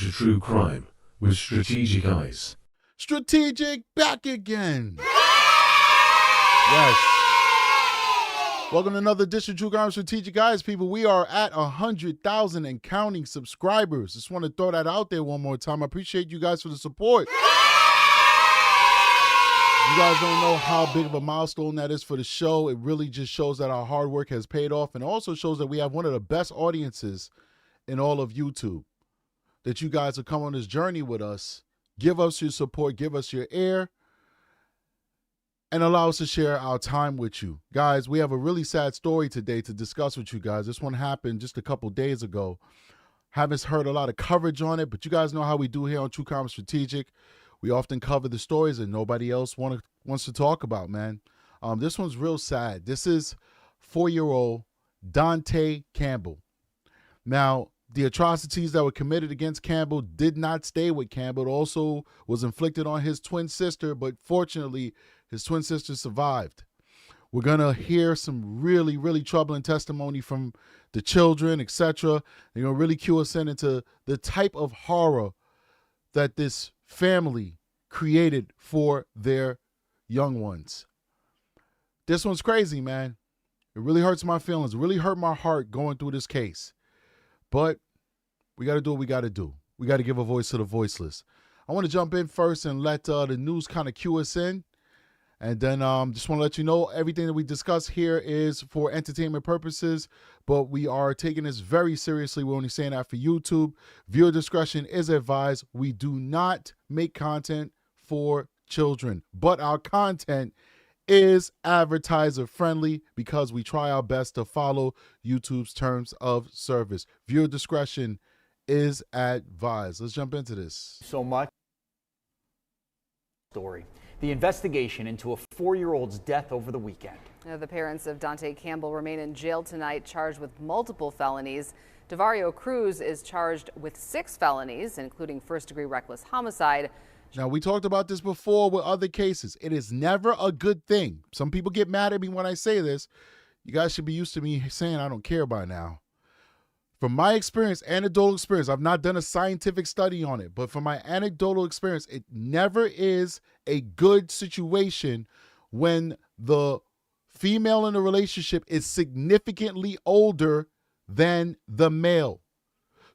into true crime with strategic eyes. Strategic back again. Yes. Welcome to another edition of True Crime Strategic Eyes, people. We are at 100,000 and counting subscribers. Just want to throw that out there one more time. I appreciate you guys for the support. You guys don't know how big of a milestone that is for the show. It really just shows that our hard work has paid off, and also shows that we have one of the best audiences in all of YouTube. That you guys have come on this journey with us. Give us your support, give us your ear, and allow us to share our time with you. Guys, we have a really sad story today to discuss with you guys. This one happened just a couple days ago. Haven't heard a lot of coverage on it, but you guys know how we do here on True Crime Strategic. We often cover the stories that nobody else wants to talk about, man. This one's real sad. This is 4-year-old Dante Campbell. Now, the atrocities that were committed against Campbell did not stay with Campbell. It also was inflicted on his twin sister, but fortunately, his twin sister survived. We're going to hear some really, really troubling testimony from the children, etc. They're going to really cue us into the type of horror that this family created for their young ones. This one's crazy, man. It really hurts my feelings. It really hurt my heart going through this case. But we got to do what we got to do. We got to give a voice to the voiceless. I want to jump in first and let the news kind of cue us in. And then just want to let you know everything that we discuss here is for entertainment purposes, but we are taking this very seriously. We're only saying that for YouTube. Viewer discretion is advised. We do not make content for children, but our content is advertiser friendly because we try our best to follow YouTube's terms of service. Viewer discretion is advised. Let's jump into this. So much story. The investigation into a 4-year-old's death over the weekend. The parents of Dante Campbell remain in jail tonight, charged with multiple felonies. DeVario Cruz is charged with 6 felonies, including first-degree reckless homicide. Now, we talked about this before with other cases. It is never a good thing. Some people get mad at me when I say this. You guys should be used to me saying I don't care by now. From my experience, anecdotal experience, I've not done a scientific study on it, but from my anecdotal experience, it never is a good situation when the female in the relationship is significantly older than the male.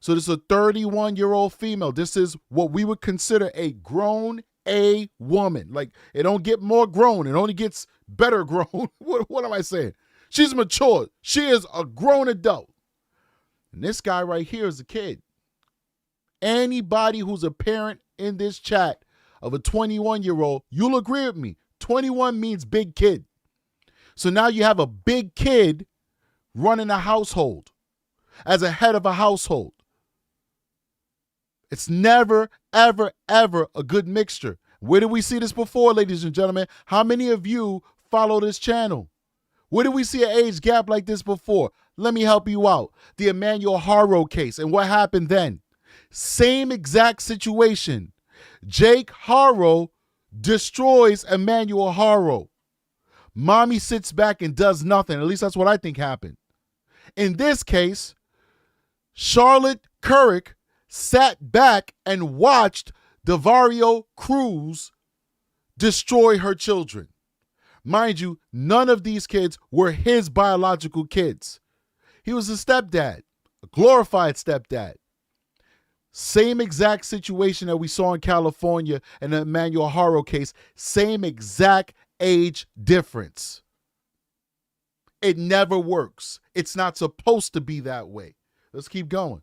So this is a 31-year-old female. This is what we would consider a grown A woman. Like, it don't get more grown. It only gets better grown. What am I saying? She's mature. She is a grown adult. And this guy right here is a kid. Anybody who's a parent in this chat of a 21-year-old, you'll agree with me. 21 means big kid. So now you have a big kid running a household as a head of a household. It's never, ever, ever a good mixture. Where did we see this before, ladies and gentlemen? How many of you follow this channel? Where did we see an age gap like this before? Let me help you out. The Emmanuel Haro case. And what happened then? Same exact situation. Jake Haro destroys Emmanuel Haro. Mommy sits back and does nothing. At least that's what I think happened. In this case, Charlotte Kurrick sat back and watched DeVario Cruz destroy her children. Mind you, none of these kids were his biological kids. He was a stepdad, a glorified stepdad. Same exact situation that we saw in California in the Emmanuel Haro case. Same exact age difference. It never works. It's not supposed to be that way. Let's keep going.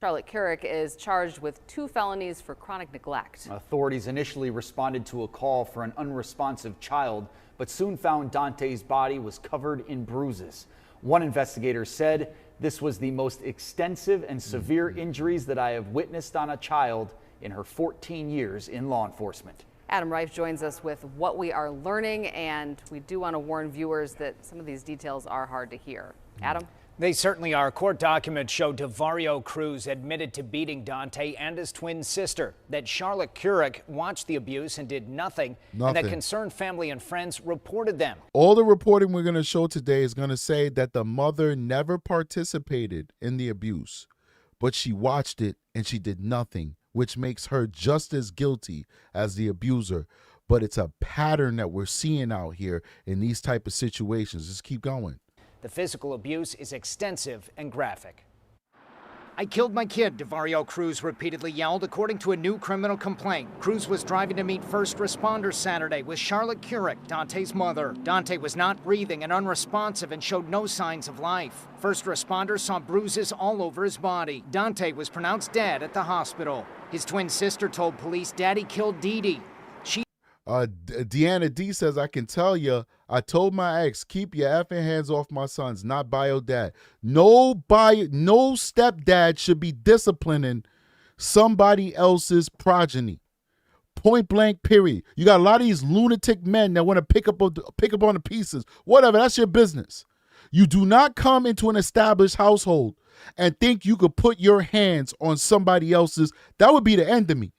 Charlotte Kurrick is charged with 2 felonies for chronic neglect. Authorities initially responded to a call for an unresponsive child, but soon found Dante's body was covered in bruises. One investigator said this was the most extensive and severe injuries that I have witnessed on a child in her 14 years in law enforcement. Adam Reif joins us with what we are learning, and we do want to warn viewers that some of these details are hard to hear. Adam? They certainly are. Court documents show DeVario Cruz admitted to beating Dante and his twin sister, that Charlotte Kurrick watched the abuse and did nothing, and that concerned family and friends reported them. All the reporting we're going to show today is going to say that the mother never participated in the abuse, but she watched it and she did nothing, which makes her just as guilty as the abuser. But it's a pattern that we're seeing out here in these type of situations. Just keep going. The physical abuse is extensive and graphic. "I killed my kid," DeVario Cruz repeatedly yelled, according to a new criminal complaint. Cruz was driving to meet first responders Saturday with Charlotte Kurrick, Dante's mother. Donte was not breathing and unresponsive and showed no signs of life. First responders saw bruises all over his body. Donte was pronounced dead at the hospital. His twin sister told police Daddy killed DeeDee. Deanna D says, "I can tell you, I told my ex, keep your effing hands off my sons, not bio dad. No stepdad should be disciplining somebody else's progeny. Point blank, period. You got a lot of these lunatic men that want to pick up on the pieces. Whatever, that's your business. You do not come into an established household and think you could put your hands on somebody else's. That would be the end of me.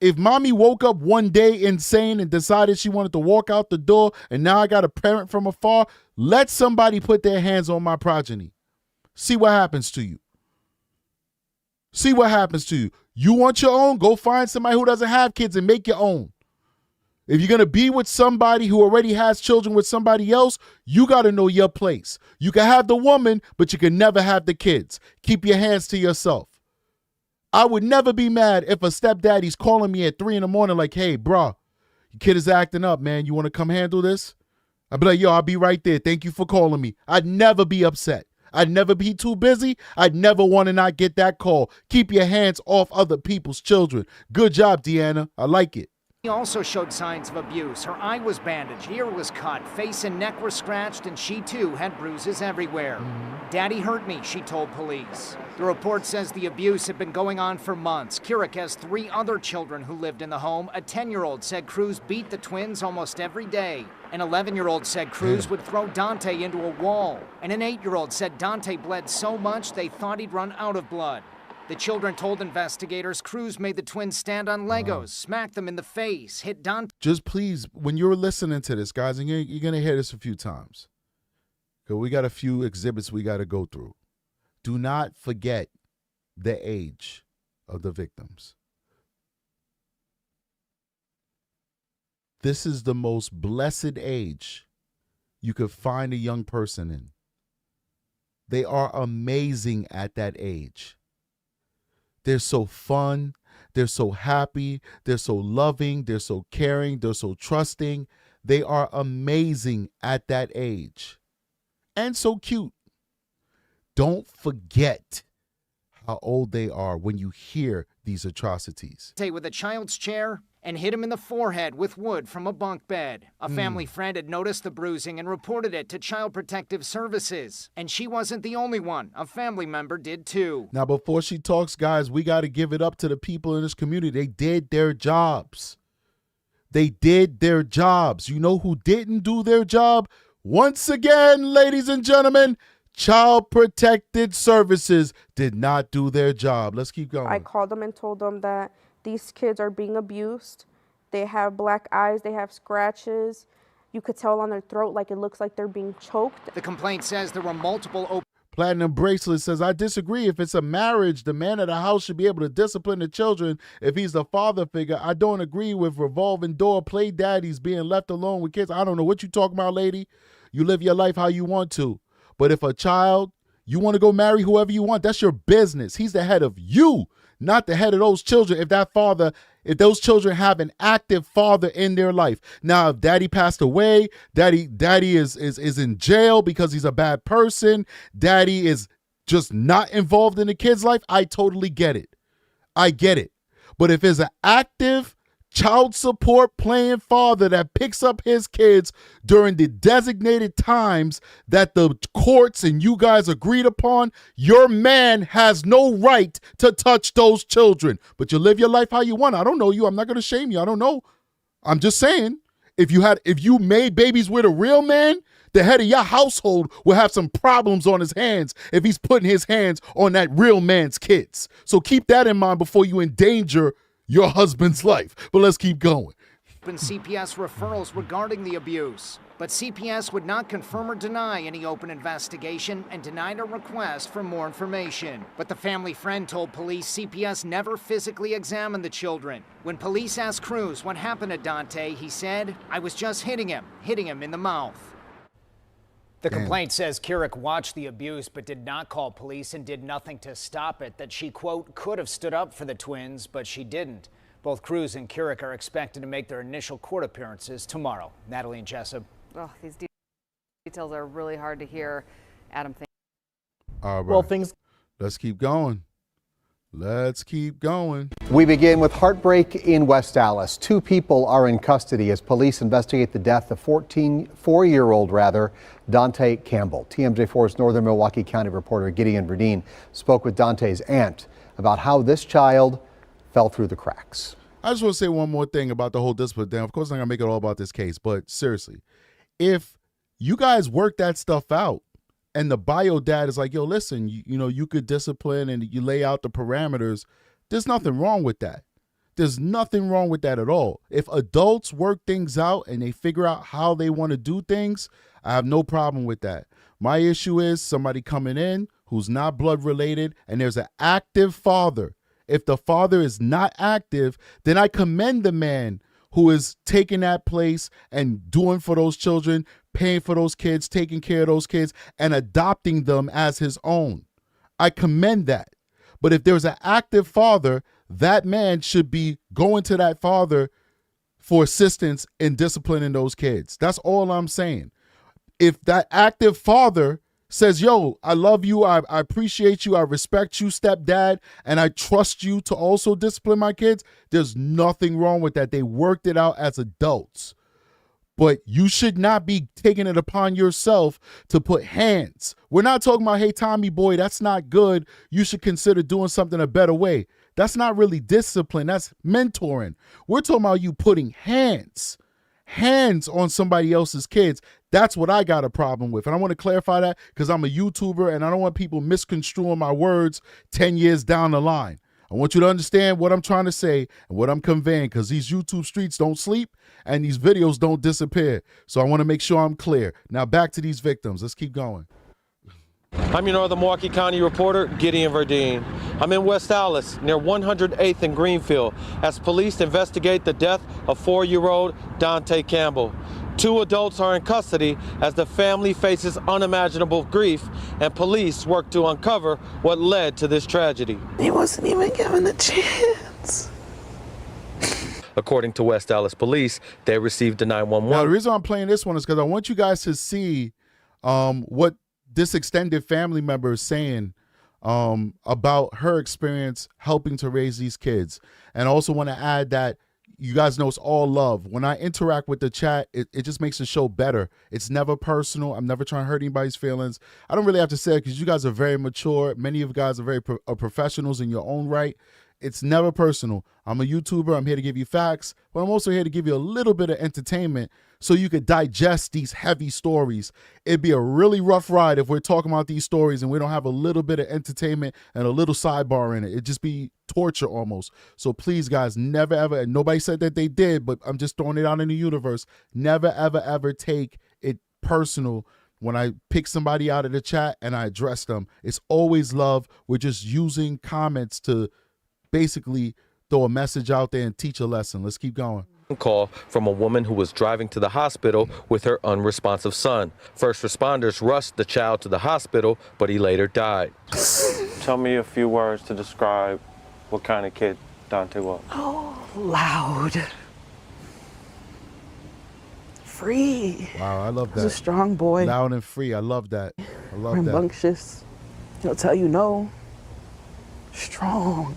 If mommy woke up one day insane and decided she wanted to walk out the door and now I got a parent from afar, let somebody put their hands on my progeny. See what happens to you. See what happens to you. You want your own? Go find somebody who doesn't have kids and make your own. If you're going to be with somebody who already has children with somebody else, you got to know your place. You can have the woman, but you can never have the kids. Keep your hands to yourself. I would never be mad if a stepdaddy's calling me at 3 in the morning like, "Hey, bro, your kid is acting up, man. You want to come handle this?" I'd be like, "Yo, I'll be right there. Thank you for calling me." I'd never be upset. I'd never be too busy. I'd never want to not get that call. Keep your hands off other people's children. Good job, Deanna. I like it. He also showed signs of abuse. Her eye was bandaged, ear was cut, face and neck were scratched, and she too had bruises everywhere. "Daddy hurt me," she told police. The report says the abuse had been going on for months. Kurrick has 3 other children who lived in the home. A 10-year-old said Cruz beat the twins almost every day. An 11-year-old said Cruz would throw Donte into a wall. And an 8-year-old said Donte bled so much they thought he'd run out of blood. The children told investigators Cruz made the twins stand on Legos, smacked them in the face, hit Donte. Just please, when you're listening to this, guys, and you're going to hear this a few times, because we got a few exhibits we got to go through. Do not forget the age of the victims. This is the most blessed age you could find a young person in. They are amazing at that age. They're so fun, they're so happy, they're so loving, they're so caring, they're so trusting. They are amazing at that age. And so cute. Don't forget how old they are when you hear these atrocities. With a child's chair and hit him in the forehead with wood from a bunk bed. A family friend had noticed the bruising and reported it to Child Protective Services. And she wasn't the only one. A family member did too. Now, before she talks, guys, we got to give it up to the people in this community. They did their jobs. They did their jobs. You know who didn't do their job? Once again, ladies and gentlemen, Child Protective Services did not do their job. Let's keep going. I called them and told them that these kids are being abused. They have black eyes. They have scratches. You could tell on their throat like it looks like they're being choked. The complaint says there were multiple Platinum Bracelet says, "I disagree. If it's a marriage, the man of the house should be able to discipline the children if he's the father figure. I don't agree with revolving door play daddies being left alone with kids." I don't know what you talking about, lady. You live your life how you want to. But if a child, you want to go marry whoever you want, that's your business. He's the head of you, not the head of those children. If those children have an active father in their life. Now, if daddy passed away, daddy is in jail because he's a bad person, daddy is just not involved in the kid's life, I totally get it. I get it. But if it's an active child support playing father that picks up his kids during the designated times that the courts and you guys agreed upon, your man has no right to touch those children. But you live your life how you want. I don't know you. I'm not going to shame you. I don't know. I'm just saying, if you made babies with a real man, the head of your household will have some problems on his hands if he's putting his hands on that real man's kids. So keep that in mind before you endanger your husband's life. But let's keep going. CPS referrals regarding the abuse. but CPS would not confirm or deny any open investigation and denied a request for more information. But the family friend told police CPS never physically examined the children. When police asked Cruz what happened to Donte, he said, "I was just hitting him in the mouth." The complaint says Kurrick watched the abuse but did not call police and did nothing to stop it, that she, quote, could have stood up for the twins, but she didn't. Both Cruz and Kurrick are expected to make their initial court appearances tomorrow. Natalie and Jessup. Oh, these details are really hard to hear. Adam, All right. Well, Let's keep going. Let's keep going. We begin with heartbreak in West Allis. 2 people are in custody as police investigate the death of 4-year-old Dante Campbell. TMJ4's Northern Milwaukee County reporter Gideon Verdeen spoke with Dante's aunt about how this child fell through the cracks. I just want to say one more thing about the whole discipline thing. Of course, I'm not going to make it all about this case, but seriously, if you guys work that stuff out, and the bio dad is like, yo, listen, you could discipline and you lay out the parameters. There's nothing wrong with that. There's nothing wrong with that at all. If adults work things out and they figure out how they want to do things, I have no problem with that. My issue is somebody coming in who's not blood related and there's an active father. If the father is not active, then I commend the man who is taking that place and doing for those children, paying for those kids, taking care of those kids, and adopting them as his own. I commend that. But if there's an active father, that man should be going to that father for assistance in disciplining those kids. That's all I'm saying. If that active father says, yo, I love you, I appreciate you, I respect you, stepdad, and I trust you to also discipline my kids, there's nothing wrong with that. They worked it out as adults. But you should not be taking it upon yourself to put hands. We're not talking about, hey, Tommy boy, that's not good. You should consider doing something a better way. That's not really discipline. That's mentoring. We're talking about you putting hands on somebody else's kids. That's what I got a problem with. And I want to clarify that because I'm a YouTuber and I don't want people misconstruing my words 10 years down the line. I want you to understand what I'm trying to say and what I'm conveying because these YouTube streets don't sleep and these videos don't disappear. So I want to make sure I'm clear. Now back to these victims. Let's keep going. I'm your Northern Milwaukee County reporter, Gideon Verdeen. I'm in West Allis, near 108th and Greenfield, as police investigate the death of 4-year-old Dante Campbell. 2 adults are in custody as the family faces unimaginable grief and police work to uncover what led to this tragedy. He wasn't even given a chance. According to West Allis police, they received a 911. Now, the reason I'm playing this one is because I want you guys to see what this extended family member is saying about her experience helping to raise these kids. And I also want to add that you guys know it's all love. When I interact with the chat, it just makes the show better. It's never personal. I'm never trying to hurt anybody's feelings. I don't really have to say it because you guys are very mature. Many of you guys are very professionals in your own right. It's never personal. I'm a YouTuber. I'm here to give you facts, but I'm also here to give you a little bit of entertainment so you could digest these heavy stories. It'd be a really rough ride if we're talking about these stories and we don't have a little bit of entertainment and a little sidebar in it. It'd just be torture almost. So please, guys, never, ever, and nobody said that they did, but I'm just throwing it out in the universe. Never, ever, ever take it personal when I pick somebody out of the chat and I address them. It's always love. We're just using comments to basically throw a message out there and teach a lesson. Let's keep going. Call from a woman who was driving to the hospital with her unresponsive son. First responders rushed the child to the hospital, but he later died. Tell me a few words to describe what kind of kid Dante was. Oh, loud. Free. Wow, I love that. He's a strong boy. Loud and free. I love that. I love that. Rambunctious. He'll tell you no. Strong.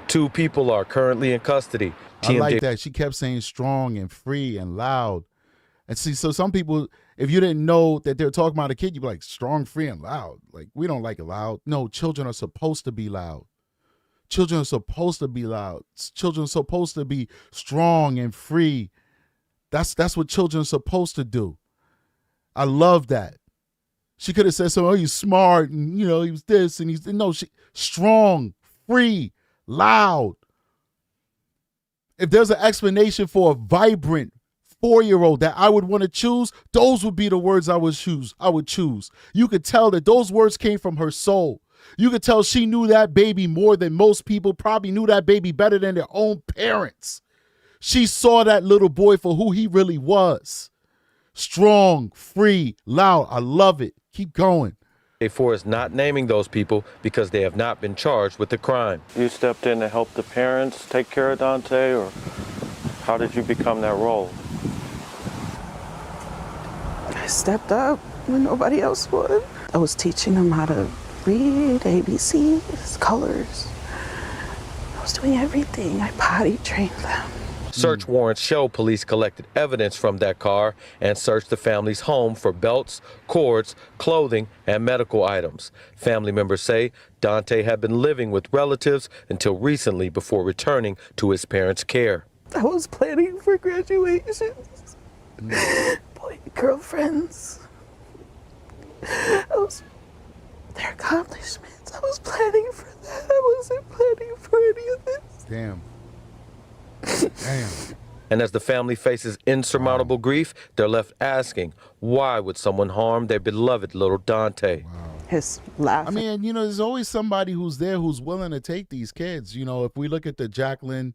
2 people are currently in custody. I like that. She kept saying strong and free and loud. And see, so some people, if you didn't know that they're talking about a kid, you'd be like, strong, free, and loud. Like, we don't like it loud. No, children are supposed to be loud. Children are supposed to be loud. Children are supposed to be strong and free. That's what children are supposed to do. I love that. She could have said, so, oh, he's smart, and, he was this, and no, strong, free, loud. If there's an explanation for a vibrant, 4-year-old that I would want to choose, those would be the words I would choose. You could tell that those words came from her soul. You could tell she knew that baby more than most people, probably knew that baby better than their own parents. She saw that little boy for who he really was. Strong, free, loud. I love it. Keep going. For is not naming those people because they have not been charged with the crime. You stepped in to help the parents take care of Dante, or how did you become that role? I stepped up when nobody else would. I was teaching them how to read, ABCs, colors. I was doing everything. I potty trained them. Search warrants show police collected evidence from that car and searched the family's home for belts, cords, clothing, and medical items. Family members say Dante had been living with relatives until recently before returning to his parents' care. I was planning for graduations, boy, girlfriends. Their accomplishments. I was planning for that. I wasn't planning for any of this. Damn. And as the family faces insurmountable grief, they're left asking, why would someone harm their beloved little Dante? His laugh. I mean, you know, there's always somebody who's there who's willing to take these kids. You know, if we look at the Jacqueline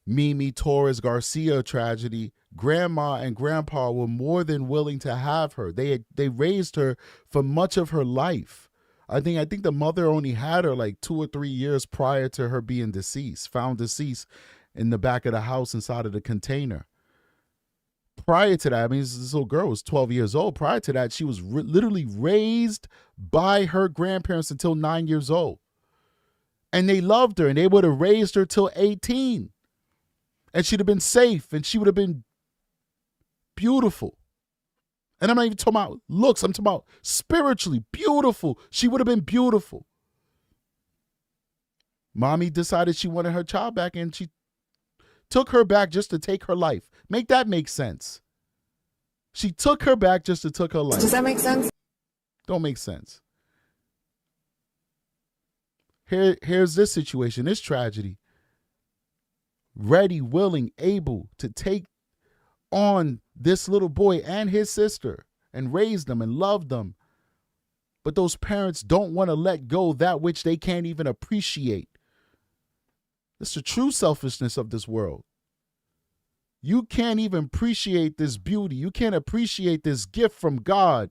Mimi Torres Garcia tragedy, grandma and grandpa were more than willing to have her. They raised her for much of her life. I think the mother only had her like 2 or 3 years prior to her being deceased, found deceased in the back of the house inside of the container. Prior to that, I mean, this little girl was 12 years old. Prior to that, she was literally raised by her grandparents until 9 years old. And they loved her, and they would have raised her till 18. And she'd have been safe, and she would have been beautiful. And I'm not even talking about looks. I'm talking about spiritually beautiful. She would have been beautiful. Mommy decided she wanted her child back, and she took her back just to take her life. Make that make sense. She took her back just to take her life. Does that make sense? Don't make sense. Here's this situation, this tragedy. Ready, willing, able to take on this little boy and his sister and raise them and love them. But those parents don't want to let go that which they can't even appreciate. It's the true selfishness of this world. You can't even appreciate this beauty. You can't appreciate this gift from God,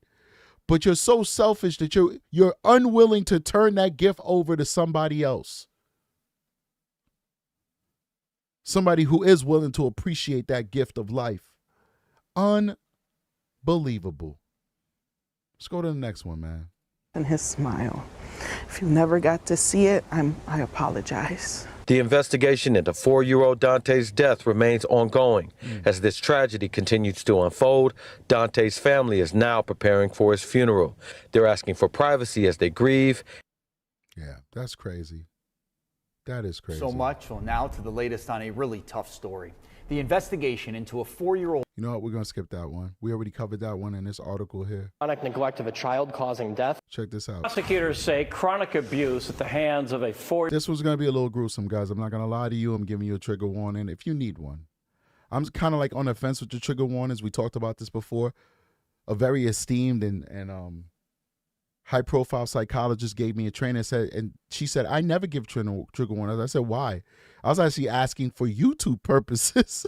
but you're so selfish that you're unwilling to turn that gift over to somebody else. Somebody who is willing to appreciate that gift of life. Unbelievable. Let's go to the next one, man. And his smile. If you never got to see it, I apologize. The investigation into 4-year-old Dante's death remains ongoing. As this tragedy continues to unfold, Dante's family is now preparing for his funeral. They're asking for privacy as they grieve. Yeah, that's crazy. That is crazy. So much. Well, now to the latest on a really tough story. The investigation into a 4-year-old. You know what? We're going to skip that one. We already covered that one in this article here. Chronic neglect of a child causing death. Check this out. Prosecutors say chronic abuse at the hands of a 4-year-old. This was going to be a little gruesome, guys. I'm not going to lie to you. I'm giving you a trigger warning if you need one. I'm kind of like on the fence with the trigger warnings. We talked about this before. A very esteemed and high-profile psychologist gave me a training and she said, I never give trigger warnings. I said, why? I was actually asking for YouTube purposes.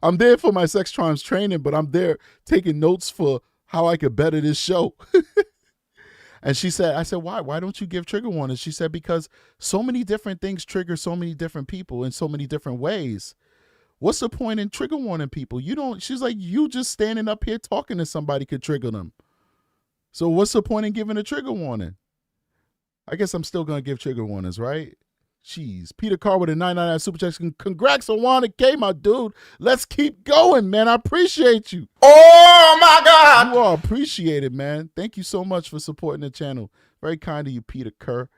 I'm there for my sex crimes training, but I'm there taking notes for how I could better this show. And she said, I said, why? Why don't you give trigger warnings? She said, because so many different things trigger so many different people in so many different ways. What's the point in trigger warning people? She's like, you just standing up here talking to somebody could trigger them. So what's the point in giving a trigger warning? I guess I'm still going to give trigger warnings, right? Jeez. Peter Carr with a 999 super chat. Congrats on 100K, my dude. Let's keep going, man. I appreciate you. Oh, my God. You are appreciated, man. Thank you so much for supporting the channel. Very kind of you, Peter Kerr.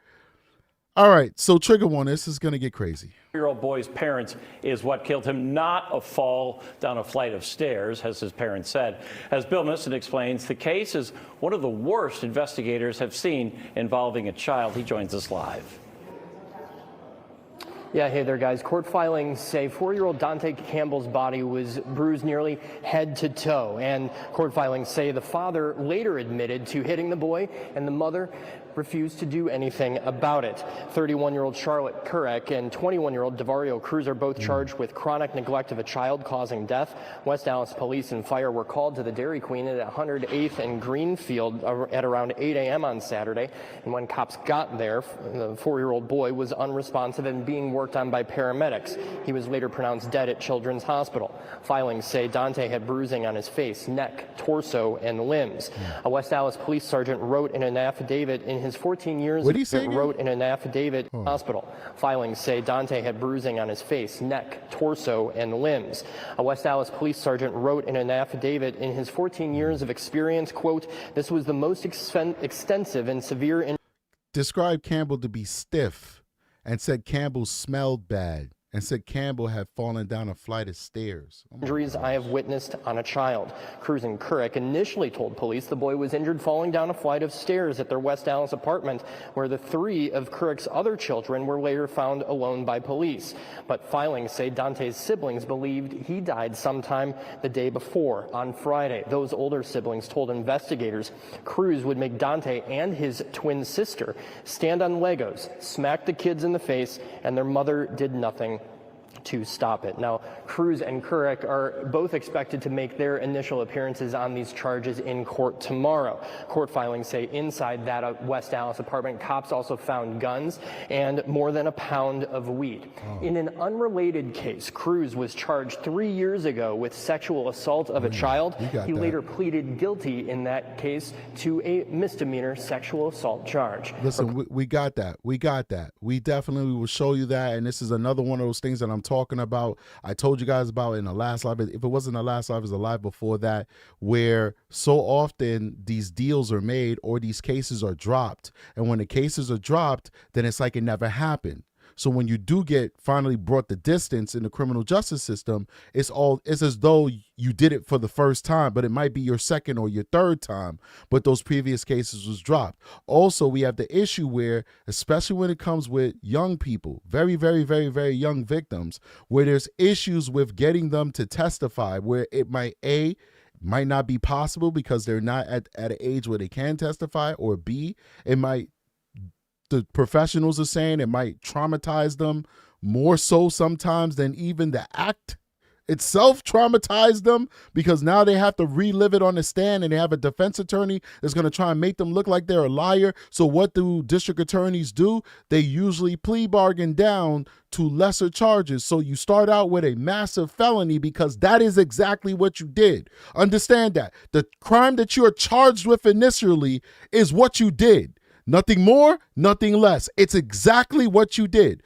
All right. So trigger warning. This is going to get crazy. 4-year-old boy's parents is what killed him, not a fall down a flight of stairs, as his parents said. As Bill Misson explains, the case is one of the worst investigators have seen involving a child. He joins us live. Yeah, hey there, guys. Court filings say 4-year-old Dante Campbell's body was bruised nearly head to toe. And court filings say the father later admitted to hitting the boy, and the mother refused to do anything about it. 31-year-old Charlotte Kurrick and 21-year-old DeVario Cruz are both charged with chronic neglect of a child causing death. West Allis police and fire were called to the Dairy Queen at 108th and Greenfield at around 8 a.m. on Saturday. And when cops got there, the 4-year-old boy was unresponsive and being worked on by paramedics. He was later pronounced dead at Children's Hospital. Filings say Donte had bruising on his face, neck, torso, and limbs. A West Allis police sergeant wrote in an affidavit in his 14 years hospital. Filings say Donte had bruising on his face, neck, torso, and limbs. A West Allis police sergeant wrote in an affidavit in his 14 years of experience, quote, "This was the most extensive and severe." Described Campbell to be stiff and said Campbell smelled bad and said Campbell had fallen down a flight of stairs. Injuries I have witnessed on a child. Cruz and Kurrick initially told police the boy was injured falling down a flight of stairs at their West Allis apartment, where the 3 of Kurrick's other children were later found alone by police. But filings say Dante's siblings believed he died sometime the day before, on Friday. Those older siblings told investigators Cruz would make Donte and his twin sister stand on Legos, smack the kids in the face, and their mother did nothing to stop it. Now, Cruz and Kurrick are both expected to make their initial appearances on these charges in court tomorrow. Court filings say inside that West Allis apartment, cops also found guns and more than a pound of weed. In an unrelated case, Cruz was charged 3 years ago with sexual assault of a child. He later pleaded guilty in that case to a misdemeanor sexual assault charge. Listen, we got that. We got that. We definitely will show you that. And this is another one of those things that I'm talking about. I told you guys about in the last live. If it wasn't the last live, it was the live before that, where so often these deals are made or these cases are dropped. And when the cases are dropped, then it's like it never happened. So when you do get finally brought the distance in the criminal justice system, it's as though you did it for the first time, but it might be your second or your third time, but those previous cases was dropped. Also, we have the issue where, especially when it comes with young people, very, very, very, very young victims, where there's issues with getting them to testify, where it might not be possible because they're not at an age where they can testify, or B, the professionals are saying it might traumatize them more so sometimes than even the act itself traumatized them, because now they have to relive it on the stand and they have a defense attorney that's going to try and make them look like they're a liar. So what do district attorneys do? They usually plea bargain down to lesser charges. So you start out with a massive felony because that is exactly what you did. Understand that. The crime that you are charged with initially is what you did. Nothing more, nothing less. It's exactly what you did.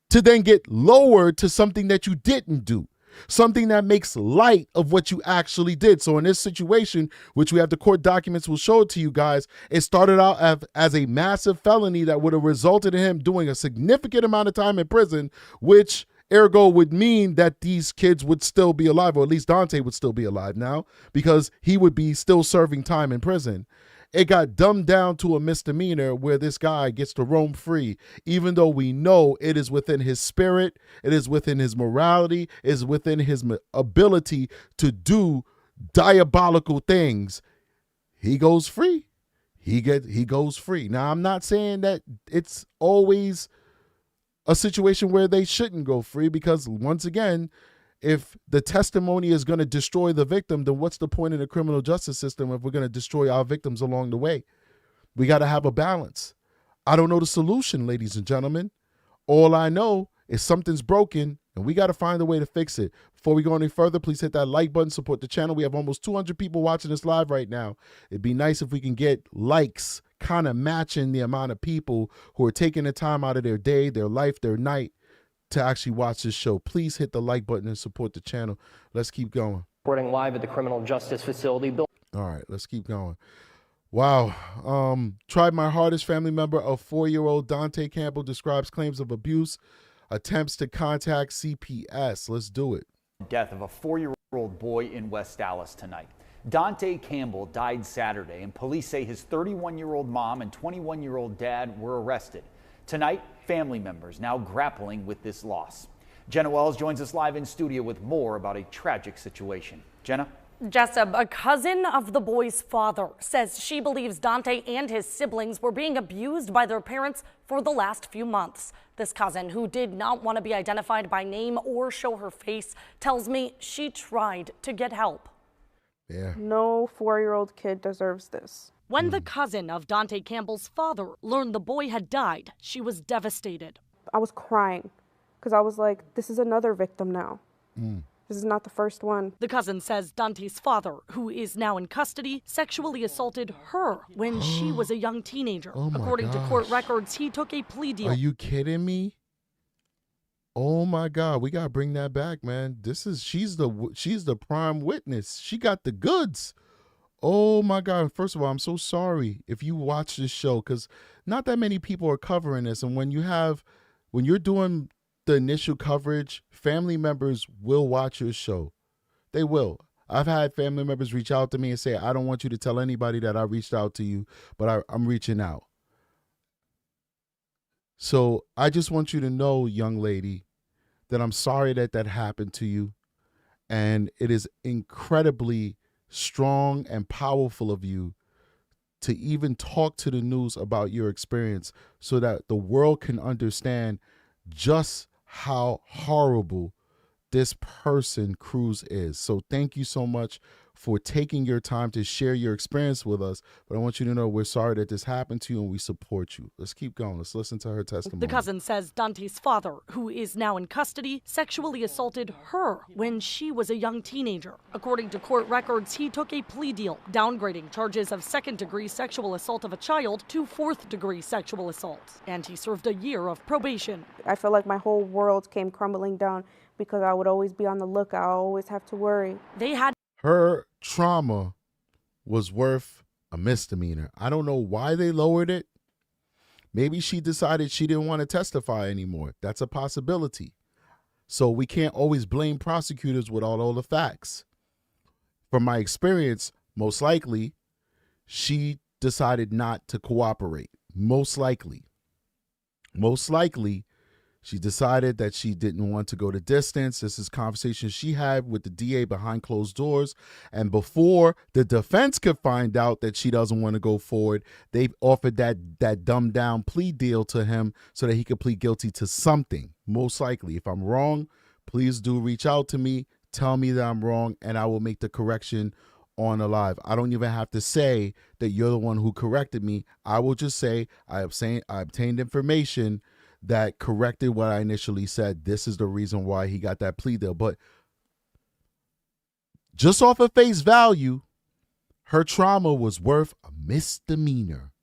To then get lowered to something that you didn't do, something that makes light of what you actually did. So in this situation, which we have the court documents, will show it to you guys, it started out as a massive felony that would have resulted in him doing a significant amount of time in prison, which ergo would mean that these kids would still be alive, or at least Donte would still be alive now, because he would be still serving time in prison. It got dumbed down to a misdemeanor where this guy gets to roam free, even though we know it is within his spirit, it is within his morality, it is within his ability to do diabolical things. He goes free. He goes free. Now, I'm not saying that it's always a situation where they shouldn't go free, because once again, if the testimony is going to destroy the victim, then what's the point in the criminal justice system if we're going to destroy our victims along the way? We got to have a balance. I don't know the solution, ladies and gentlemen. All I know is something's broken, and we got to find a way to fix it. Before we go any further, please hit that like button, support the channel. We have almost 200 people watching this live right now. It'd be nice if we can get likes kind of matching the amount of people who are taking the time out of their day, their life, their night, to actually watch this show. Please hit the like button and support the channel. Let's keep going. Reporting live at the criminal justice facility. All right, let's keep going. Wow. Tried my hardest. Family member of 4-year-old Dante Campbell describes claims of abuse, attempts to contact CPS. Let's do it. Death of a 4-year-old boy in West Allis tonight. Dante Campbell died Saturday, and police say his 31-year-old mom and 21-year-old dad were arrested. Tonight, family members now grappling with this loss. Jenna Wells joins us live in studio with more about a tragic situation. Jenna? Jessup, a cousin of the boy's father, says she believes Dante and his siblings were being abused by their parents for the last few months. This cousin, who did not want to be identified by name or show her face, tells me she tried to get help. Yeah. No 4-year-old kid deserves this. When the cousin of Dante Campbell's father learned the boy had died, she was devastated. I was crying because I was like, this is another victim now. This is not the first one. The cousin says Dante's father, who is now in custody, sexually assaulted her when she was a young teenager. According to court records, he took a plea deal. Are you kidding me? Oh my God, we gotta bring that back, man. She's the prime witness. She got the goods. Oh my God. First of all, I'm so sorry if you watch this show, because not that many people are covering this. And when you're doing the initial coverage, family members will watch your show. They will. I've had family members reach out to me and say, I don't want you to tell anybody that I reached out to you, but I'm reaching out. So I just want you to know, young lady, that I'm sorry that happened to you. And it is incredibly strong and powerful of you to even talk to the news about your experience so that the world can understand just how horrible this person, Cruz, is. So thank you so much for taking your time to share your experience with us. But I want you to know we're sorry that this happened to you and we support you. Let's keep going. Let's listen to her testimony. The cousin says Dante's father, who is now in custody, sexually assaulted her when she was a young teenager. According to court records, he took a plea deal, downgrading charges of second-degree sexual assault of a child to fourth-degree sexual assault. And he served a year of probation. I feel like my whole world came crumbling down because I would always be on the lookout. I always have to worry. Her trauma was worth a misdemeanor. I don't know why they lowered it. Maybe she decided she didn't want to testify anymore. That's a possibility. So we can't always blame prosecutors with all the facts. From my experience, most likely, she decided not to cooperate. Most likely, she decided that she didn't want to go the distance. This is conversations she had with the DA behind closed doors. And before the defense could find out that she doesn't want to go forward, they offered that dumbed down plea deal to him so that he could plead guilty to something. Most likely. If I'm wrong, please do reach out to me. Tell me that I'm wrong, and I will make the correction on the live. I don't even have to say that you're the one who corrected me. I will just say I obtained information that corrected what I initially said. This is the reason why he got that plea deal. But just off of face value, her trauma was worth a misdemeanor.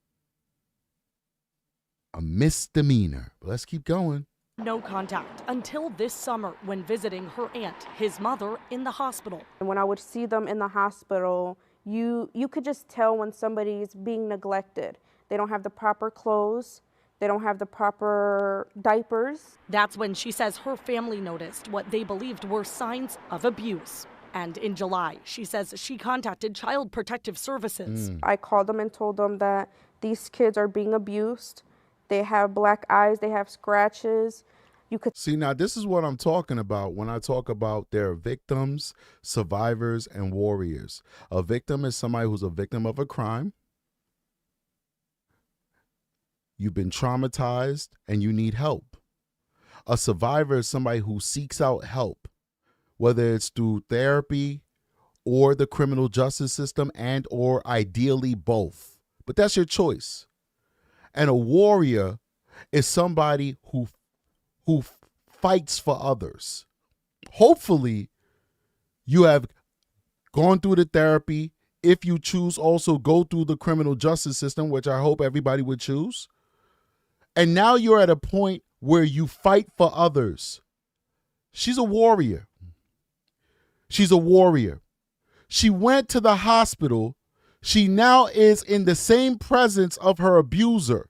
A misdemeanor. But let's keep going. No contact until this summer when visiting her aunt, his mother, in the hospital. And when I would see them in the hospital, you could just tell when somebody is being neglected. They don't have the proper clothes. They don't have the proper diapers. That's when she says her family noticed what they believed were signs of abuse. And in July, she says she contacted Child Protective Services. I called them and told them that these kids are being abused. They have black eyes, they have scratches. You could see, now this is what I'm talking about when I talk about their victims, survivors, and warriors. A victim is somebody who's a victim of a crime. You've been traumatized and you need help. A survivor is somebody who seeks out help, whether it's through therapy or the criminal justice system and or ideally both. But that's your choice. And a warrior is somebody who fights for others. Hopefully, you have gone through the therapy. If you choose, also go through the criminal justice system, which I hope everybody would choose. And now you're at a point where you fight for others. She's a warrior. She's a warrior. She went to the hospital. She now is in the same presence of her abuser.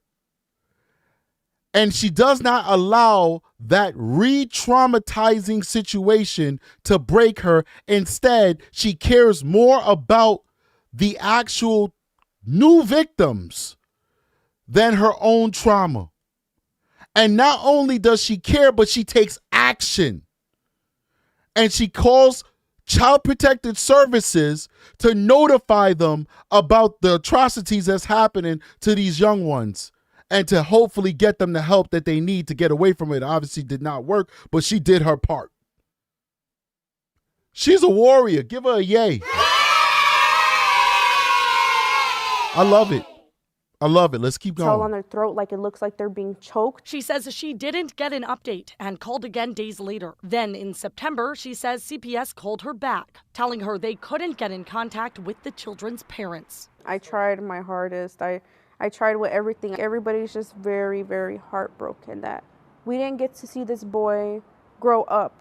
And she does not allow that re-traumatizing situation to break her. Instead, she cares more about the actual new victims than her own trauma. And not only does she care, but she takes action. And she calls Child Protective Services to notify them about the atrocities that's happening to these young ones and to hopefully get them the help that they need to get away from it. Obviously did not work, but she did her part. She's a warrior. Give her a yay. I love it. I love it. Let's keep going. Tell on their throat like it looks like they're being choked. She says she didn't get an update and called again days later. Then in September, she says CPS called her back, telling her they couldn't get in contact with the children's parents. I tried my hardest. I tried with everything. Everybody's just very, very heartbroken that we didn't get to see this boy grow up.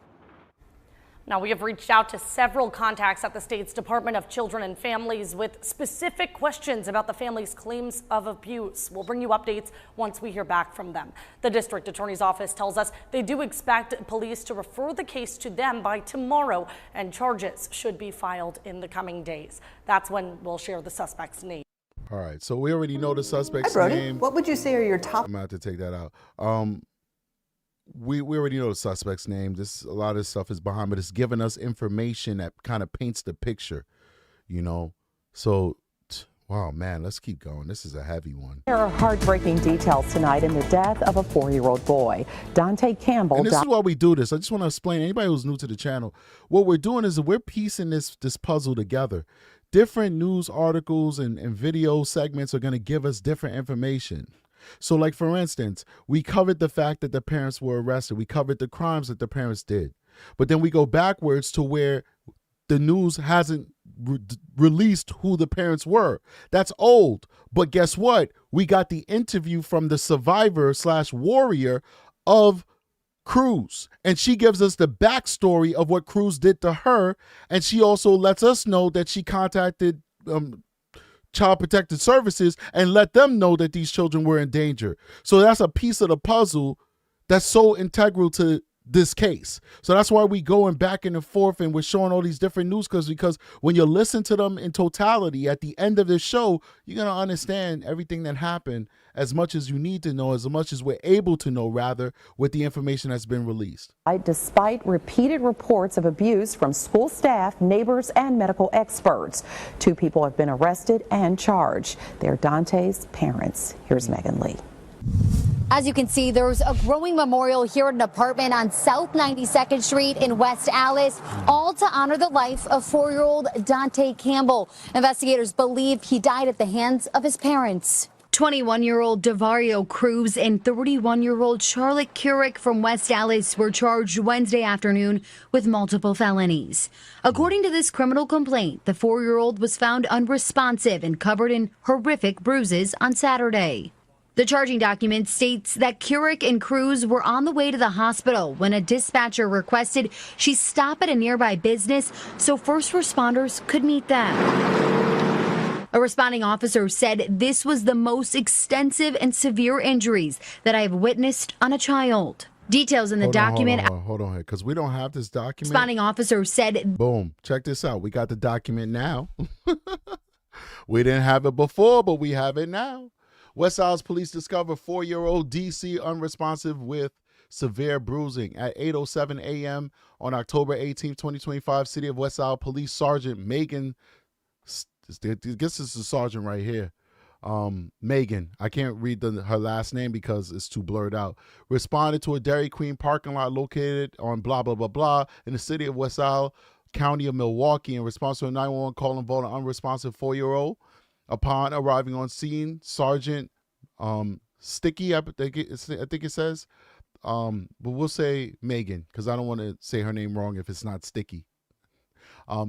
Now, we have reached out to several contacts at the state's Department of Children and Families with specific questions about the family's claims of abuse. We'll bring you updates once we hear back from them. The district attorney's office tells us they do expect police to refer the case to them by tomorrow, and charges should be filed in the coming days. That's when we'll share the suspect's name. All right, so we already know the suspect's Hi, Brody. name. What would you say are your top? I'm going to have to take that out. We already know the suspect's name. A lot of this stuff is behind, but it's giving us information that kind of paints the picture, you know. So, wow, man, let's keep going. This is a heavy one. There are heartbreaking details tonight in the death of a 4-year-old boy, Dante Campbell. And this is why we do this. I just want to explain, anybody who's new to the channel, what we're doing is we're piecing this puzzle together. Different news articles and video segments are going to give us different information. So, like, for instance, we covered the fact that the parents were arrested. We covered the crimes that the parents did. But then we go backwards to where the news hasn't released who the parents were. That's old. But guess what? We got the interview from the survivor/warrior of Cruz. And she gives us the backstory of what Cruz did to her. And she also lets us know that she contacted Child Protective Services and let them know that these children were in danger. So that's a piece of the puzzle that's so integral to this case. So that's why we going back and forth and we're showing all these different news because when you listen to them in totality at the end of the show, you're going to understand everything that happened as much as you need to know, as much as we're able to know, rather, with the information that's been released. Despite repeated reports of abuse from school staff, neighbors, and medical experts, 2 people have been arrested and charged. They're Dante's parents. Here's Megan Lee. As you can see, there's a growing memorial here at an apartment on South 92nd Street in West Allis, all to honor the life of 4-year-old Dante Campbell. Investigators believe he died at the hands of his parents. 21-year-old DeVario Cruz and 31-year-old Charlotte Kurrick from West Allis were charged Wednesday afternoon with multiple felonies. According to this criminal complaint, the 4-year-old was found unresponsive and covered in horrific bruises on Saturday. The charging document states that Kurrick and Cruz were on the way to the hospital when a dispatcher requested she stop at a nearby business so first responders could meet them. A responding officer said this was the most extensive and severe injuries that I have witnessed on a child. Details in the document. Hold on here, because we don't have this document. Responding officer said, boom, check this out. We got the document now. We didn't have it before, but we have it now. West Allis police discover 4-year-old DC unresponsive with severe bruising at 8:07 a.m. on October 18, 2025. City of West Allis Police Sergeant Megan, I guess it's the sergeant right here, Megan, I can't read her last name because it's too blurred out, responded to a Dairy Queen parking lot located on blah, blah, blah, blah in the city of West Allis, County of Milwaukee, in response to a 911 call involving an unresponsive 4-year-old. Upon arriving on scene, Sergeant Sticky, I think it says, but we'll say Megan because I don't want to say her name wrong if it's not Sticky.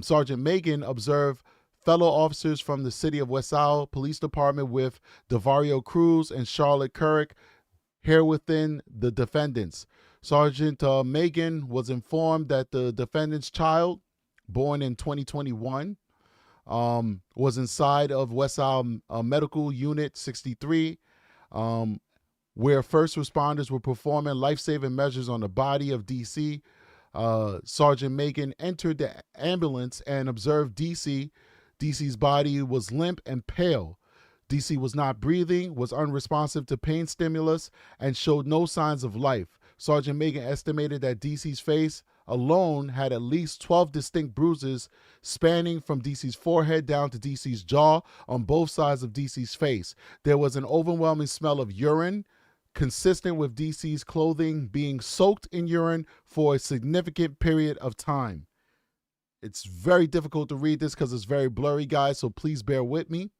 Sergeant Megan observed fellow officers from the City of West Allis Police Department with DeVario Cruz and Charlotte Kurrick here within the defendants. Sergeant Megan was informed that the defendant's child, born in 2021, was inside of West Allis Medical Unit 63, where first responders were performing life-saving measures on the body of DC. Sergeant Megan entered the ambulance and observed DC. DC's body was limp and pale. DC was not breathing, was unresponsive to pain stimulus, and showed no signs of life. Sergeant Megan estimated that DC's face alone had at least 12 distinct bruises spanning from DC's forehead down to DC's jaw on both sides of DC's face. There was an overwhelming smell of urine, consistent with DC's clothing being soaked in urine for a significant period of time. It's very difficult to read this because it's very blurry, guys, so please bear with me.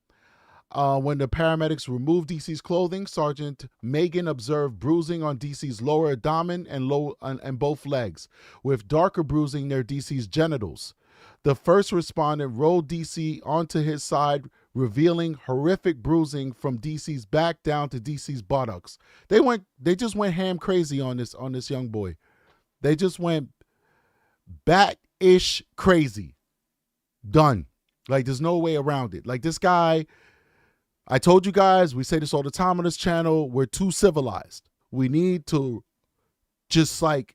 When the paramedics removed DC's clothing, Sergeant Megan observed bruising on DC's lower abdomen and both legs, with darker bruising near DC's genitals. The first respondent rolled DC onto his side, revealing horrific bruising from DC's back down to DC's buttocks. They just went ham crazy on this young boy. They just went bat-ish crazy. Done. Like, there's no way around it. Like, this guy, I told you guys, we say this all the time on this channel, we're too civilized. We need to just like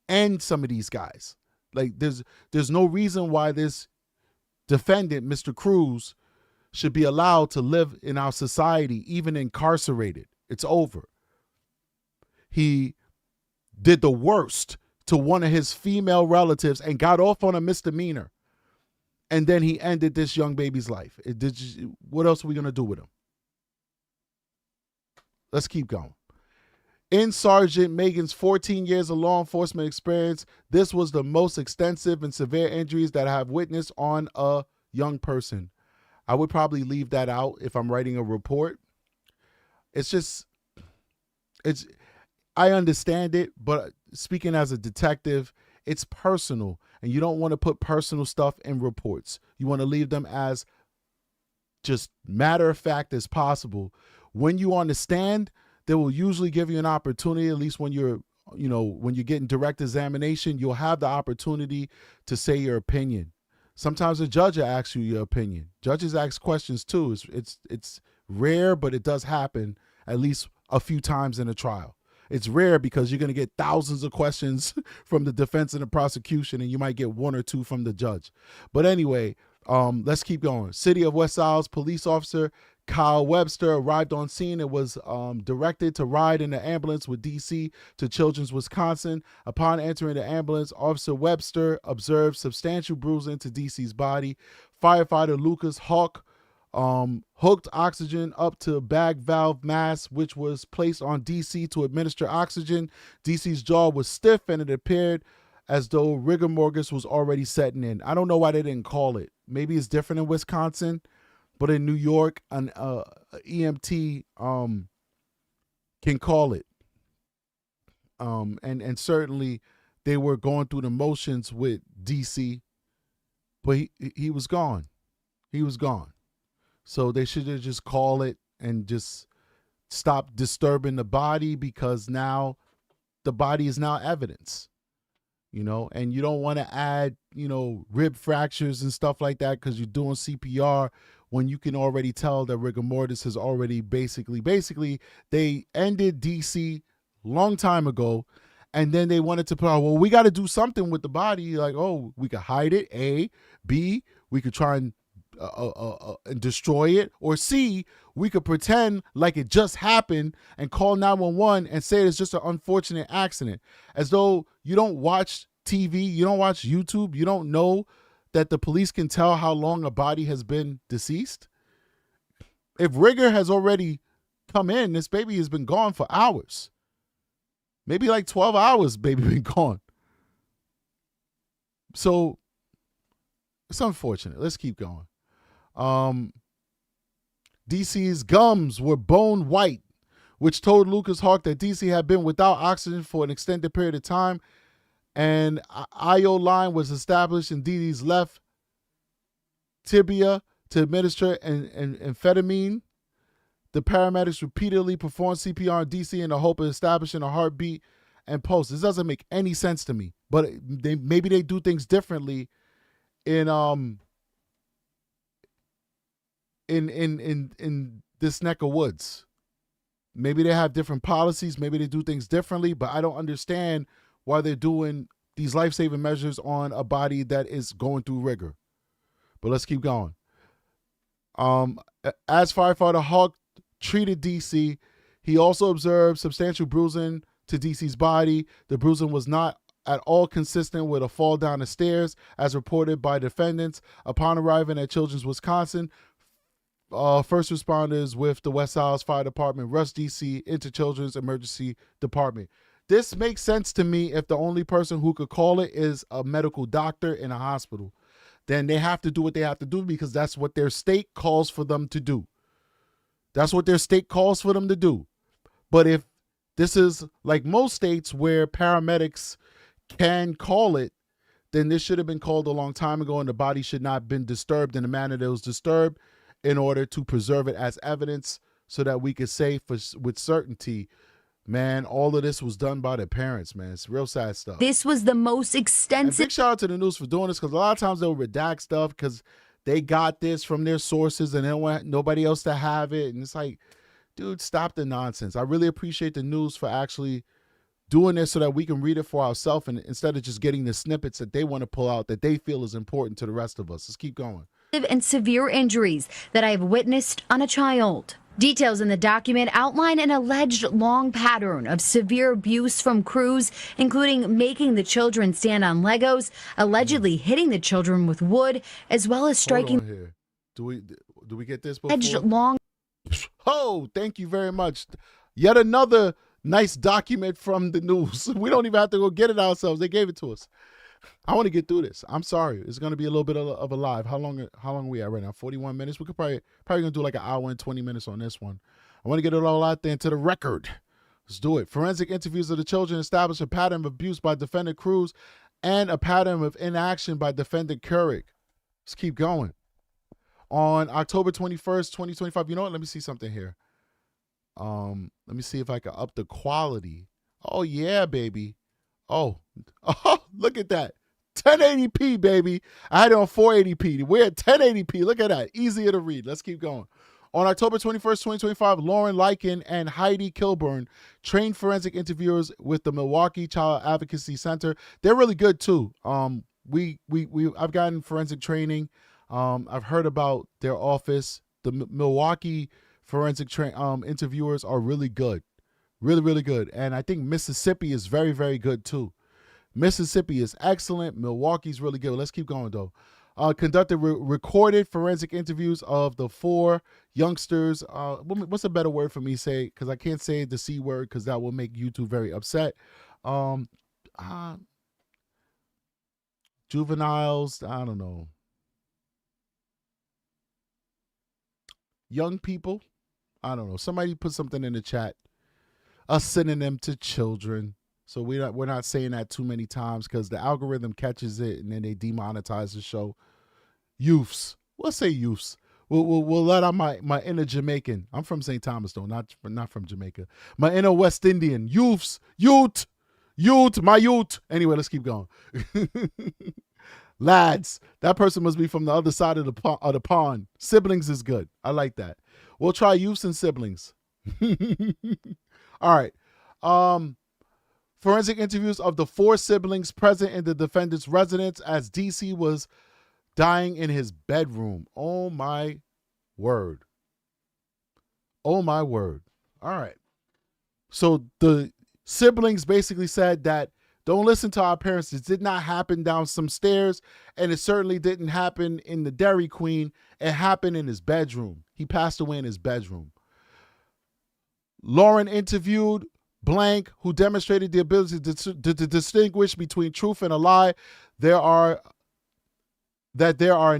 end some of these guys. Like, there's no reason why this defendant, Mr. Cruz, should be allowed to live in our society, even incarcerated. It's over. He did the worst to one of his female relatives and got off on a misdemeanor. And then he ended this young baby's life. What else are we going to do with him? Let's keep going. In Sergeant Megan's 14 years of law enforcement experience, this was the most extensive and severe injuries that I have witnessed on a young person. I would probably leave that out if I'm writing a report. I understand it, but speaking as a detective, it's personal, and you don't want to put personal stuff in reports. You want to leave them as just matter of fact as possible. When you understand, they will usually give you an opportunity, at least when you're getting direct examination, you'll have the opportunity to say your opinion. Sometimes a judge will ask you your opinion. Judges ask questions too. It's rare, but it does happen at least a few times in a trial. It's rare because you're going to get thousands of questions from the defense and the prosecution, and you might get one or two from the judge. But anyway, let's keep going. City of West Allis police officer Kyle Webster arrived on scene and was directed to ride in the ambulance with DC to Children's, Wisconsin. Upon entering the ambulance, Officer Webster observed substantial bruising to DC's body. Firefighter Lucas Hawk hooked oxygen up to a bag valve mask, which was placed on DC to administer oxygen. DC's jaw was stiff, and it appeared as though rigor mortis was already setting in. I don't know why they didn't call it. Maybe it's different in Wisconsin, but in New York, an EMT can call it. And certainly they were going through the motions with DC, but he was gone. He was gone. So they should have just called it and just stop disturbing the body, because now the body is now evidence, and you don't want to add, rib fractures and stuff like that because you're doing CPR when you can already tell that rigor mortis has already basically they ended DC long time ago, and then they wanted to put out, well, we got to do something with the body. Like, oh, we could hide it, A. B, we could try and destroy it, or C, we could pretend like it just happened and call 911 and say it's just an unfortunate accident, as though you don't watch TV, you don't watch YouTube, you don't know that the police can tell how long a body has been deceased. If rigor has already come in, this baby has been gone for hours, maybe like 12 hours, baby been gone. So it's unfortunate. Let's keep going. DC's gums were bone white, which told Lucas Hawk that DC had been without oxygen for an extended period of time. And IO line was established in DD's left tibia to administer amphetamine. The paramedics repeatedly performed CPR on DC in the hope of establishing a heartbeat and pulse. This doesn't make any sense to me, but maybe they do things differently in this neck of woods. Maybe they have different policies. Maybe they do things differently, but I don't understand why they're doing these life-saving measures on a body that is going through rigor. But let's keep going. As firefighter Hawk treated DC, he also observed substantial bruising to DC's body. The bruising was not at all consistent with a fall down the stairs, as reported by defendants. Upon arriving at Children's Wisconsin, first responders with the West Allis Fire Department rushed DC into Children's Emergency Department. This makes sense to me if the only person who could call it is a medical doctor in a hospital. Then they have to do what they have to do because that's what their state calls for them to do. That's what their state calls for them to do. But if this is like most states where paramedics can call it, then this should have been called a long time ago, and the body should not have been disturbed in the manner that it was disturbed in order to preserve it as evidence so that we could say with certainty, man, all of this was done by the parents, man. It's real sad stuff. This was the most extensive. And big shout out to the news for doing this, because a lot of times they'll redact stuff because they got this from their sources and they don't want nobody else to have it. And it's like, dude, stop the nonsense. I really appreciate the news for actually doing this so that we can read it for ourselves, and instead of just getting the snippets that they want to pull out that they feel is important to the rest of us. Let's keep going. And severe injuries that I have witnessed on a child. Details in the document outline an alleged long pattern of severe abuse from Cruz, including making the children stand on Legos, allegedly hitting the children with wood, as well as striking. Hold on here. Do we get this before? Alleged long. Oh, thank you very much. Yet another nice document from the news. We don't even have to go get it ourselves. They gave it to us. I want to get through this. I'm sorry. It's going to be a little bit of a live. How long are we at right now? 41 minutes. We could probably going to do like an hour and 20 minutes on this one. I want to get it all out there into the record. Let's do it. Forensic interviews of the children established a pattern of abuse by defendant Cruz and a pattern of inaction by defendant Kurrick. Let's keep going. On October 21st, 2025, you know what? Let me see something here. Let me see if I can up the quality. Oh, yeah, baby. Oh, look at that. 1080p, baby. I had it on 480p. We're at 1080p. Look at that. Easier to read. Let's keep going. On October 21st, 2025, Lauren Lykin and Heidi Kilburn trained forensic interviewers with the Milwaukee Child Advocacy Center. They're really good, too. I've gotten forensic training. I've heard about their office. The Milwaukee forensic interviewers are really good. Really, really good. And I think Mississippi is very, very good, too. Mississippi is excellent. Milwaukee's really good. Let's keep going, though. Conducted recorded forensic interviews of the 4 youngsters. What's a better word for me to say? Because I can't say the C word because that will make YouTube very upset. Juveniles, I don't know. Young people, I don't know. Somebody put something in the chat. A synonym to children. So we're not saying that too many times because the algorithm catches it and then they demonetize the show. Youths. We'll say youths. We'll let out my inner Jamaican. I'm from St. Thomas though, not from Jamaica. My inner West Indian. Youths. Youth. My youth. Anyway, let's keep going. Lads. That person must be from the other side of the pond. Siblings is good. I like that. We'll try youths and siblings. All right. Forensic interviews of the 4 siblings present in the defendant's residence as DC was dying in his bedroom. Oh, my word. Oh, my word. All right. So the siblings basically said that don't listen to our parents. It did not happen down some stairs, and it certainly didn't happen in the Dairy Queen. It happened in his bedroom. He passed away in his bedroom. Lauren interviewed Blank, who demonstrated the ability to distinguish between truth and a lie. There are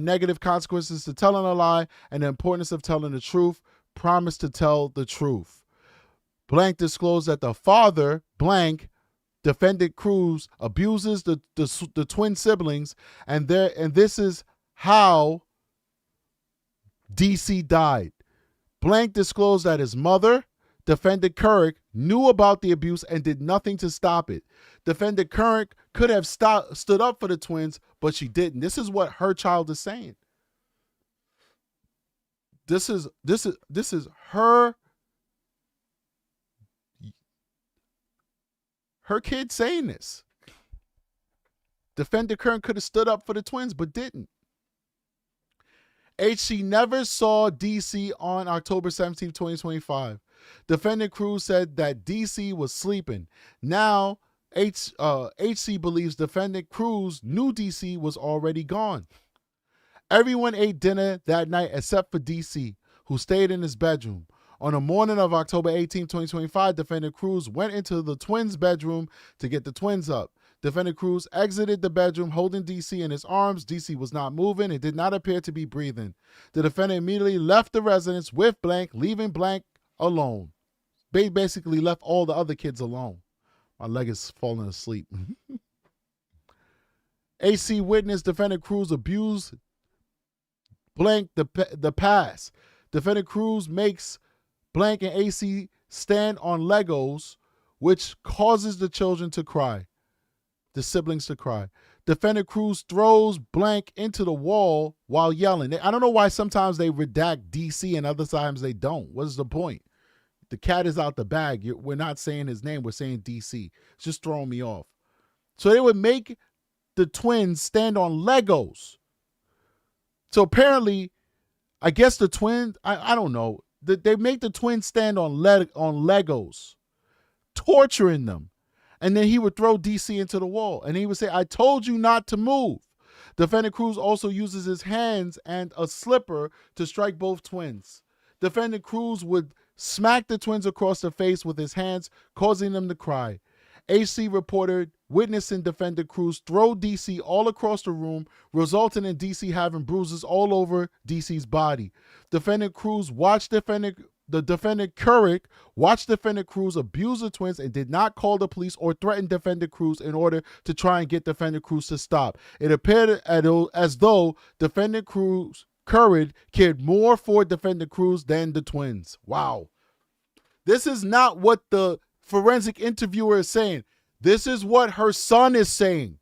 negative consequences to telling a lie and the importance of telling the truth. Promise to tell the truth. Blank disclosed that the father, Blank, defendant Cruz, abuses the twin siblings, and this is how DC died. Blank disclosed that his mother, defendant Kurrick, knew about the abuse and did nothing to stop it. Defendant Kurrick could have stood up for the twins, but she didn't. This is what her child is saying. This is her kid saying this. Defendant Kurrick could have stood up for the twins, but didn't. HC never saw DC on October 17, 2025. Defendant Cruz said that DC was sleeping. Now, HC believes defendant Cruz knew DC was already gone. Everyone ate dinner that night except for DC, who stayed in his bedroom. On the morning of October 18, 2025, defendant Cruz went into the twins' bedroom to get the twins up. Defendant Cruz exited the bedroom holding DC in his arms. DC was not moving and did not appear to be breathing. The defendant immediately left the residence with Blank, leaving Blank alone. They basically left all the other kids alone. My leg is falling asleep. AC witness defendant Cruz abused Blank the pass. Defendant Cruz makes Blank and AC stand on Legos, which causes the children to cry. The siblings to cry. Defendant Cruz throws Blank into the wall while yelling. I don't know why sometimes they redact DC and other times they don't. What is the point? The cat is out the bag. We're not saying his name. We're saying DC. It's just throwing me off. So they would make the twins stand on Legos. So apparently, I guess the twins, I don't know. They make the twins stand on Legos, torturing them. And then he would throw DC into the wall. And he would say, I told you not to move. Defendant Cruz also uses his hands and a slipper to strike both twins. Defendant Cruz would smack the twins across the face with his hands, causing them to cry. HC reported witnessing defendant Cruz throw DC all across the room, resulting in DC having bruises all over DC's body. Defendant Cruz watched defendant Kurrick watched defendant Cruz abuse the twins and did not call the police or threaten defendant Cruz in order to try and get defendant Cruz to stop. It appeared as though defendant Kurrick cared more for defendant Cruz than the twins. Wow. This is not what the forensic interviewer is saying. This is what her son is saying.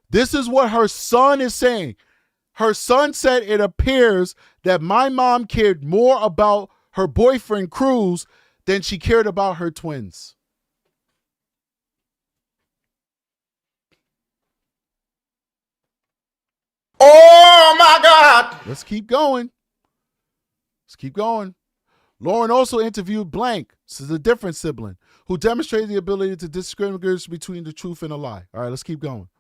This is what her son is saying. Her son said it appears that my mom cared more about her boyfriend Cruz than she cared about her twins. Oh my God. Let's keep going. Let's keep going. Lauren also interviewed Blank, this is a different sibling, who demonstrated the ability to distinguish between the truth and a lie. All right, let's keep going.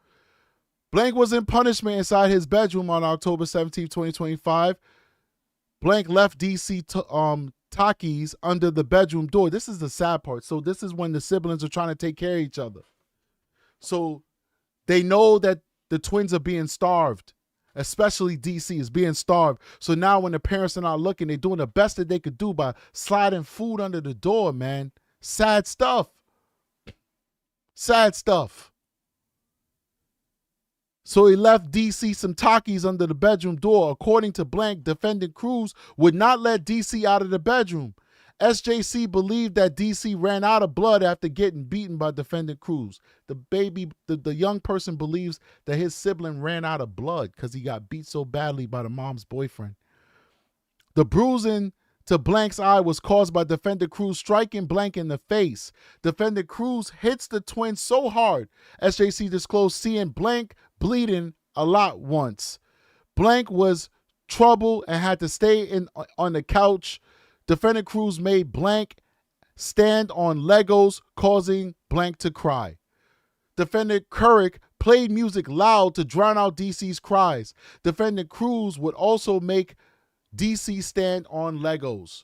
Blank was in punishment inside his bedroom on October 17, 2025. Blank left DC Takis under the bedroom door. This is the sad part. So this is when the siblings are trying to take care of each other. So they know that the twins are being starved. Especially DC is being starved. So now when the parents are not looking, they're doing the best that they could do by sliding food under the door, man. Sad stuff. Sad stuff. So he left DC some Takis under the bedroom door. According to Blank, defendant Cruz would not let DC out of the bedroom. SJC believed that DC ran out of blood after getting beaten by defendant Cruz. The young person believes that his sibling ran out of blood because he got beat so badly by the mom's boyfriend. The bruising to Blank's eye was caused by defendant Cruz striking Blank in the face. Defendant Cruz hits the twin so hard, SJC disclosed seeing Blank bleeding a lot once. Blank was troubled and had to stay on the couch. Defendant Cruz made Blank stand on Legos, causing Blank to cry. Defendant Kurrick played music loud to drown out DC's cries. Defendant Cruz would also make DC stand on Legos.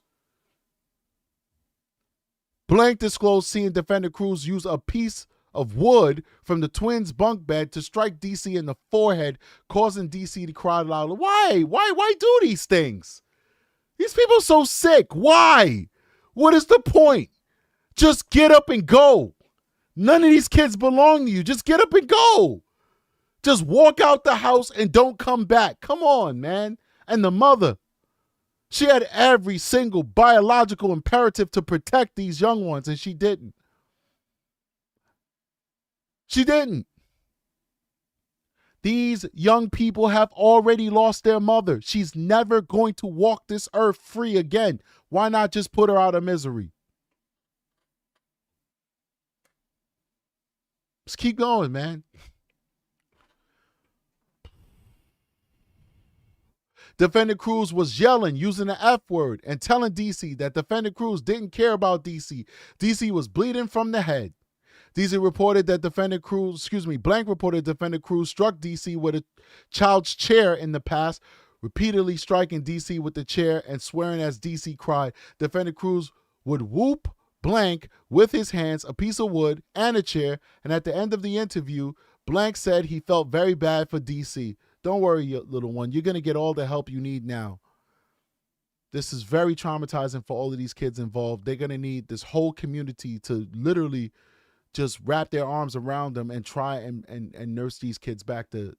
Blank disclosed seeing defendant Cruz use a piece of wood from the twins' bunk bed to strike DC in the forehead, causing DC to cry loudly. Why do these things? These people are so sick. Why? What is the point? Just get up and go. None of these kids belong to you. Just get up and go. Just walk out the house and don't come back. Come on, man. And the mother, she had every single biological imperative to protect these young ones, and she didn't. She didn't. These young people have already lost their mother. She's never going to walk this earth free again. Why not just put her out of misery? Let's keep going, man. Defendant Cruz was yelling, using the F word, and telling DC that Defendant Cruz didn't care about DC. DC was bleeding from the head. DC reported that Blank reported Defendant Cruz struck DC with a child's chair in the past, repeatedly striking DC with the chair and swearing as DC cried. Defendant Cruz would whoop Blank with his hands, a piece of wood, and a chair, and at the end of the interview, Blank said he felt very bad for DC. Don't worry, little one. You're going to get all the help you need now. This is very traumatizing for all of these kids involved. They're going to need this whole community to literally just wrap their arms around them and try and nurse these kids back to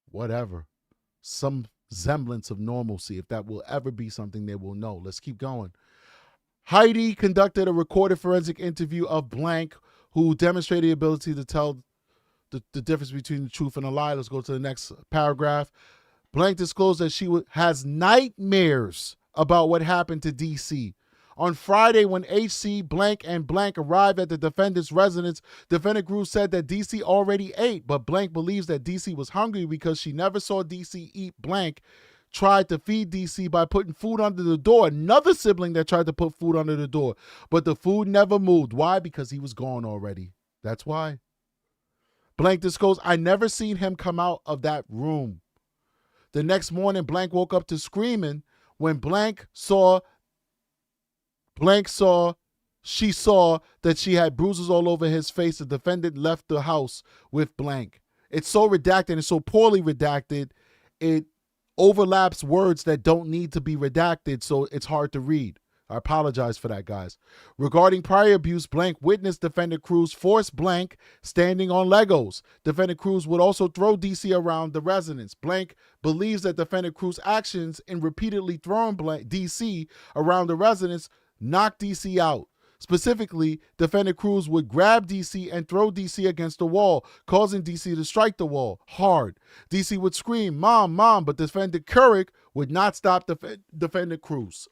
whatever, some semblance of normalcy, if that will ever be something they will know. Let's keep going. Heidi conducted a recorded forensic interview of Blank, who demonstrated the ability to tell the difference between the truth and a lie. Let's go to the next paragraph. Blank disclosed that she has nightmares about what happened to DC. On Friday, when HC, Blank, and Blank arrived at the defendant's residence, Defendant Cruz said that DC already ate, but Blank believes that DC was hungry because she never saw DC eat. Blank tried to feed DC by putting food under the door. Another sibling that tried to put food under the door, but the food never moved. Why? Because he was gone already. That's why. Blank disclosed, I never seen him come out of that room. The next morning, Blank woke up to screaming when she saw that she had bruises all over his face. The defendant left the house with Blank. It's so redacted and so poorly redacted, it overlaps words that don't need to be redacted, so it's hard to read. I apologize for that, guys. Regarding prior abuse, Blank witnessed Defendant Cruz force Blank standing on Legos. Defendant Cruz would also throw DC around the residence. Blank believes that Defendant Cruz's actions in repeatedly throwing DC around the residence knocked DC out. Specifically, Defendant Cruz would grab DC and throw DC against the wall, causing DC to strike the wall hard. DC would scream, "Mom, Mom," but Defendant Kurrick would not stop Defendant Cruz.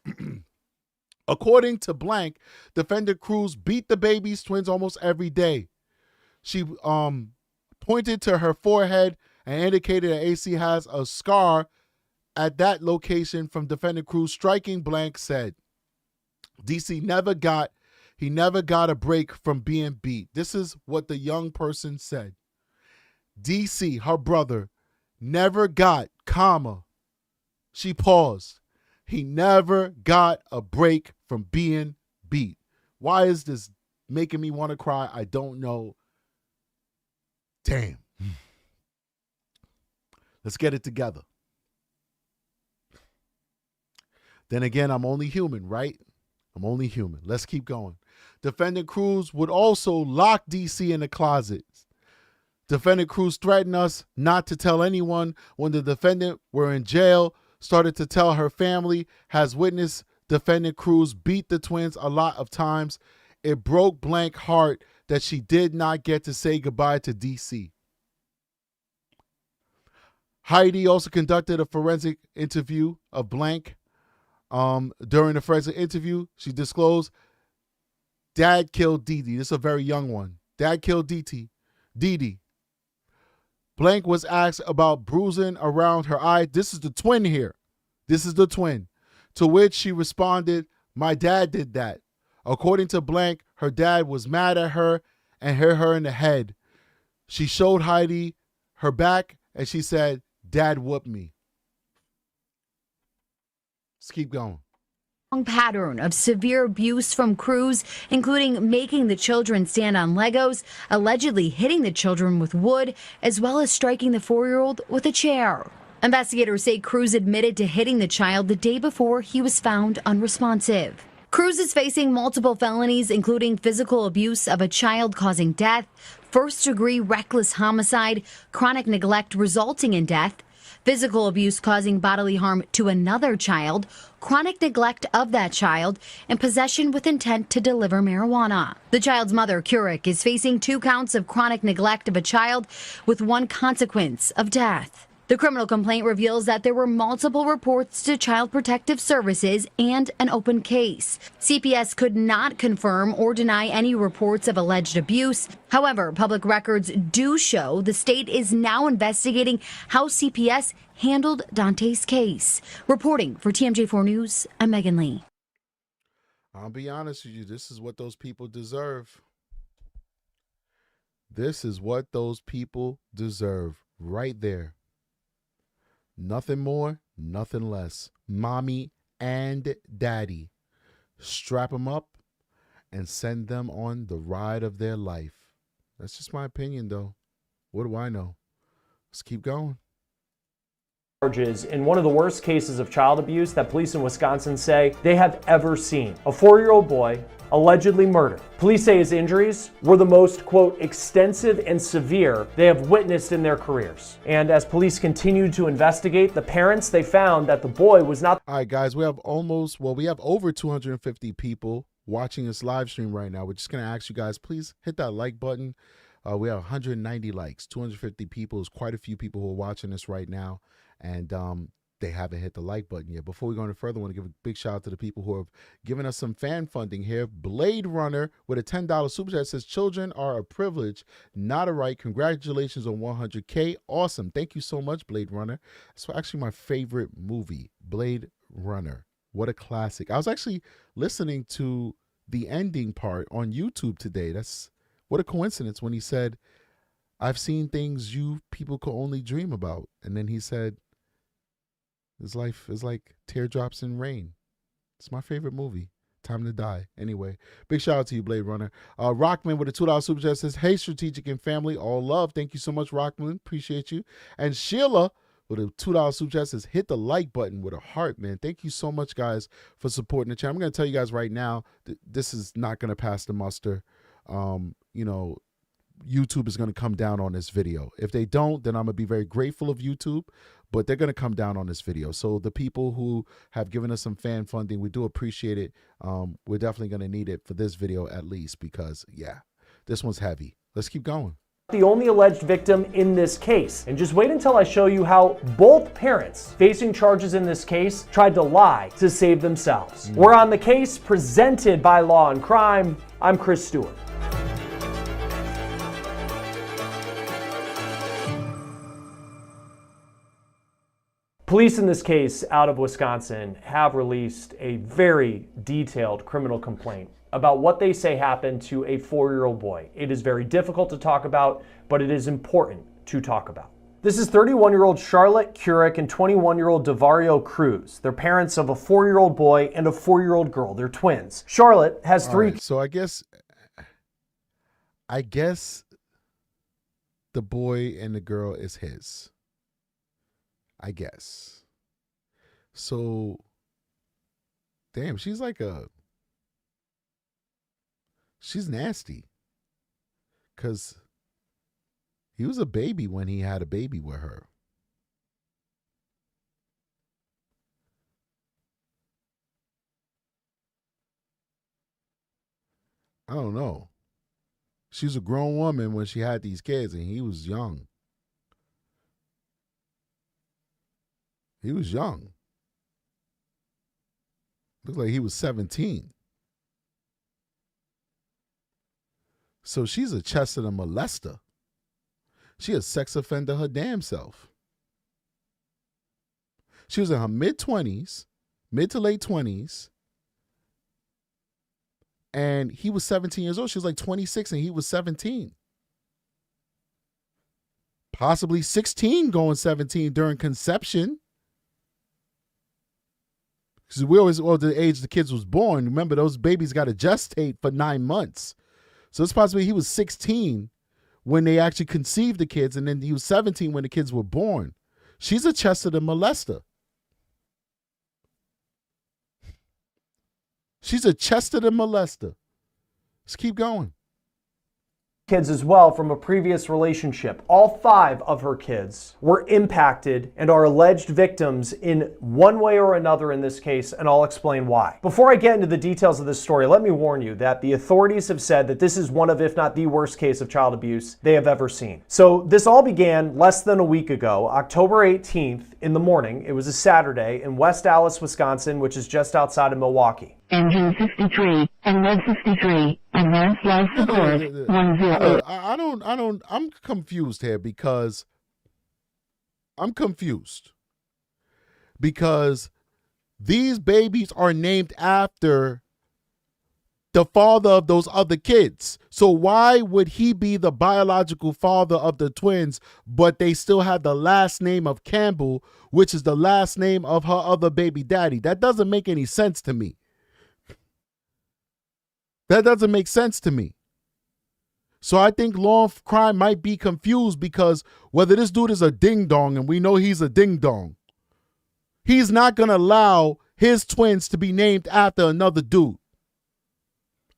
According to Blank, Defendant Cruz beat the baby's twins almost every day. She pointed to her forehead and indicated that AC has a scar at that location from Defendant Cruz striking. Blank said, DC never got a break from being beat. This is what the young person said. DC, her brother, never got, she paused. He never got a break from being beat. Why is this making me want to cry? I don't know. Damn. Let's get it together. Then again, I'm only human, right? I'm only human. Let's keep going. Defendant Cruz would also lock DC in the closet. Defendant Cruz threatened us not to tell anyone when the defendant were in jail, started to tell her family, has witnessed Defendant Cruz beat the twins a lot of times. It broke Blank's heart that she did not get to say goodbye to DC. Heidi also conducted a forensic interview of Blank. During the forensic interview, she disclosed, Dad killed DeeDee. This is a very young one. Dad killed DeeDee. Blank was asked about bruising around her eye. This is the twin here. This is the twin. To which she responded, my dad did that. According to Blank, her dad was mad at her and hit her in the head. She showed Heidi her back and she said, Dad whooped me. Let's keep going. Pattern of severe abuse from Cruz, including making the children stand on Legos, allegedly hitting the children with wood, as well as striking the 4-year-old with a chair. Investigators say Cruz admitted to hitting the child the day before he was found unresponsive. Cruz is facing multiple felonies, including physical abuse of a child causing death, first-degree reckless homicide, chronic neglect resulting in death, physical abuse causing bodily harm to another child, chronic neglect of that child, and possession with intent to deliver marijuana. The child's mother, Kurrick, is facing 2 counts of chronic neglect of a child with 1 consequence of death. The criminal complaint reveals that there were multiple reports to Child Protective Services and an open case. CPS could not confirm or deny any reports of alleged abuse. However, public records do show the state is now investigating how CPS handled Dante's case. Reporting for TMJ4 News, I'm Megan Lee. I'll be honest with you, this is what those people deserve. This is what those people deserve right there. Nothing more, nothing less. Mommy and daddy. Strap them up and send them on the ride of their life. That's just my opinion, though. What do I know? Let's keep going. Charges in one of the worst cases of child abuse that police in Wisconsin say they have ever seen. A 4-year-old boy allegedly murdered. Police say his injuries were the most, quote, extensive and severe they have witnessed in their careers. And as police continued to investigate, the parents, they found that the boy was not. All right, guys, we have over 250 people watching this live stream right now. We're just going to ask you guys, please hit that like button. We have 190 likes, 250 people. There's quite a few people who are watching this right now. And they haven't hit the like button yet. Before we go any further, I want to give a big shout out to the people who have given us some fan funding here. Blade Runner with a $10 super chat says, children are a privilege, not a right. Congratulations on 100K. Awesome. Thank you so much, Blade Runner. That's actually my favorite movie, Blade Runner. What a classic. I was actually listening to the ending part on YouTube today. That's what a coincidence when he said, I've seen things you people could only dream about. And then he said, his life is like teardrops in rain. It's my favorite movie. Time to Die. Anyway, big shout out to you, Blade Runner. Rockman with a $2 super chat says, hey, Strategic and family, all love. Thank you so much, Rockman. Appreciate you. And Sheila with a $2 super chat says, hit the like button with a heart, man. Thank you so much, guys, for supporting the channel. I'm going to tell you guys right now, this is not going to pass the muster. YouTube is going to come down on this video. If they don't, then I'm going to be very grateful of YouTube, but they're going to come down on this video. So the people who have given us some fan funding, we do appreciate it. We're definitely going to need it for this video at least because, yeah, this one's heavy. Let's keep going. The only alleged victim in this case. And just wait until I show you how both parents facing charges in this case tried to lie to save themselves. We're on the case presented by Law and Crime. I'm Chris Stewart. Police in this case out of Wisconsin have released a very detailed criminal complaint about what they say happened to a 4-year-old boy. It is very difficult to talk about, but it is important to talk about. This is 31-year-old Charlotte Kurrick and 21-year-old DeVario Cruz. They're parents of a 4-year-old boy and a 4-year-old girl. They're twins. Charlotte has three. Right, so I guess the boy and the girl is his. I guess. So, damn, she's nasty. Because he was a baby when he had a baby with her. I don't know. She was a grown woman when she had these kids, and he was young. He was young. Looked like he was 17. So she's a Chester molester. She a sex offender her damn self. She was in her mid-20s, mid to late 20s. And he was 17 years old. She was like 26 and he was 17. Possibly 16 going 17 during conception. Because we always, the age the kids was born. Remember, those babies got to gestate for 9 months. So it's possibly he was 16 when they actually conceived the kids, and then he was 17 when the kids were born. She's a Chester molester. She's a Chester molester. Let's keep going. kids as well from a previous relationship. All 5 of her kids were impacted and are alleged victims in one way or another in this case, and I'll explain why. Before I get into the details of this story, let me warn you that the authorities have said that this is one of, if not the worst case of child abuse they have ever seen. So this all began less than a week ago, October 18th in the morning. It was a Saturday in West Allis, Wisconsin, which is just outside of Milwaukee. Engine 63 and Red 63 and life support 10. I'm confused here because these babies are named after the father of those other kids. So why would he be the biological father of the twins, but they still have the last name of Campbell, which is the last name of her other baby daddy? That doesn't make any sense to me. That doesn't make sense to me. So I think law and crime might be confused because whether this dude is a ding-dong, and we know he's a ding-dong, he's not going to allow his twins to be named after another dude.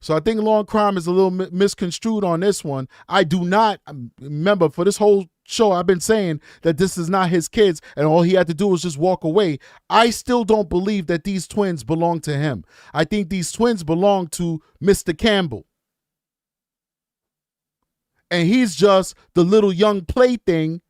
So I think law and crime is a little misconstrued on this one. I do not, remember, for this whole show, I've been saying that this is not his kids and all he had to do was just walk away. I still don't believe that these twins belong to him. I think these twins belong to Mr. Campbell. And he's just the little young plaything